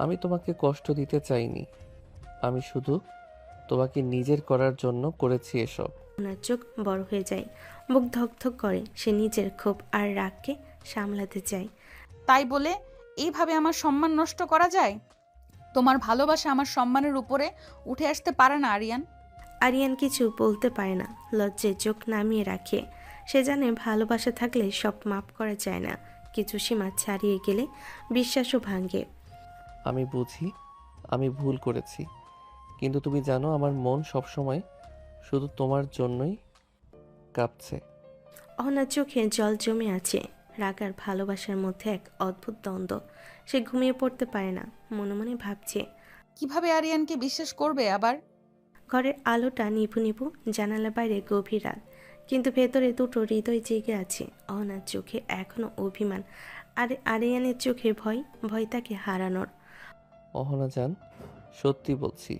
আমি তোমাকে কষ্ট দিতে চাইনি। আমি শুধু তোমাকে নিজের করার জন্য করেছি এসব। ওনার চোখ বড় হয়ে যায়, বুক ধকধক করে। সে নিজের ক্ষোভ আর রাগকে সামলাতে চায়। তাই বলে এইভাবে আমার সম্মান নষ্ট করা যায়? তোমার ভালোবাসা আমার সম্মানের উপরে উঠে আসতে পারে না আরিয়ান। আরিয়ান কিছু বলতে পারে না, লজ্জায় চোখ নামিয়ে রাখে। সে জানে ভালোবাসা থাকলে সব মাপ করা যায় না, কিছু সীমা ছাড়িয়ে গেলে বিশ্বাসও ভাঙে। আমি বুঝি আমি ভুল করেছি, কিন্তু তুমি জানো আমার মন সবসময় শুধু তোমার জন্যই কাঁপছে। অহনার চোখে জল জমে আছে। রাগ আর ভালোবাসার মধ্যে এক অদ্ভুত দ্বন্দ্ব। সে ঘুমিয়ে পড়তে পারে না, মনে মনে ভাবছে কিভাবে আরিয়ানকে বিশ্বাস করবে আবার। ঘরের আলোটা নিভু নিভু, জানালা বাইরে গভীর রাত, কিন্তু ভেতরে দুটো হৃদয় জেগে আছে। অহনার চোখে এখনো অভিমান, আর আরিয়ানের চোখে ভয়, ভয় তাকে হারানোর। অহনা জান, সত্যি বলছি,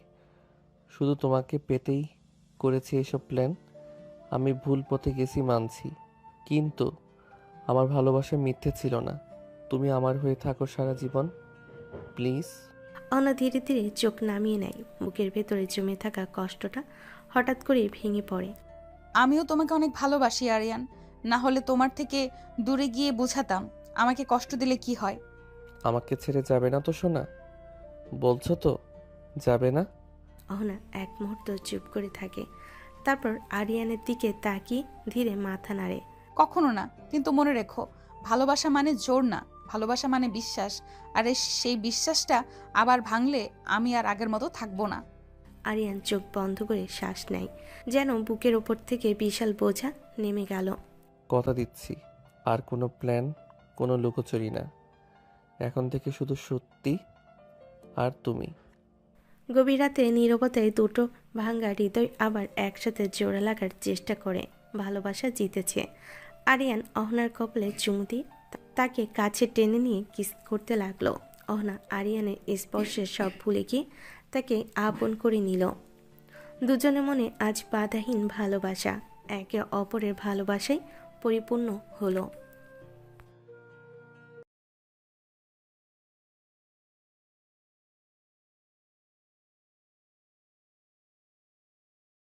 শুধু তোমাকে পেতেই করেছি এসব প্ল্যান। আমি ভুল পথে গেছি মানছি, কিন্তু আমার ভালোবাসা মিথ্যে ছিল না। তুমি আমার হয়ে থাকো সারা জীবন, প্লিজ। অহনা ধীরে ধীরে চোখ নামিয়ে নেয়। বুকের ভেতরে জমে থাকা কষ্টটা হঠাৎ করে ভেঙে পড়ে। আমিও তোমাকে অনেক ভালোবাসি আরিয়ান, না হলে তোমার থেকে দূরে গিয়ে বোঝাতাম আমাকে কষ্ট দিলে কি হয়। আমাকে ছেড়ে যাবে না তো সোনা? বলছো তো যাবে না? অহনা এক মুহূর্ত চুপ করে থাকে, তারপর আরিয়ানের দিকে তাকিয়ে ধীরে মাথা নাড়ে। কখনো না, কিন্তু মনে রেখো, ভালোবাসা মানে জোর না, ভালোবাসা মানে বিশ্বাস। আর সেই বিশ্বাসটা আবার ভাঙলে আমি আর আগের মতো থাকবো না। আরিয়ান চোখ বন্ধ করে শ্বাস নেয়, যেন বুকের ওপর থেকে বিশাল বোঝা নেমে গেল। কথা দিচ্ছি, আর কোনো প্ল্যান, কোনো লুকোচুরি না। এখন থেকে শুধু সত্যি আর তুমি। গভীর রাতে নীরবতায় দুটো ভাঙ্গা হৃদয় আবার একসাথে জোড়া লাগার চেষ্টা করে। ভালোবাসা জিতেছে। আরিয়ান অহনার কপালে চুমু দিয়ে তাকে কাছে টেনে নিয়ে কিস করতে লাগলো। অহনা আরিয়ানের স্পর্শে সব ভুলে গিয়ে তাকে আপন করে নিল। দুজনের মনে আজ বাধাহীন ভালোবাসা। একে অপরের ভালোবাসায় পরিপূর্ণ হলো।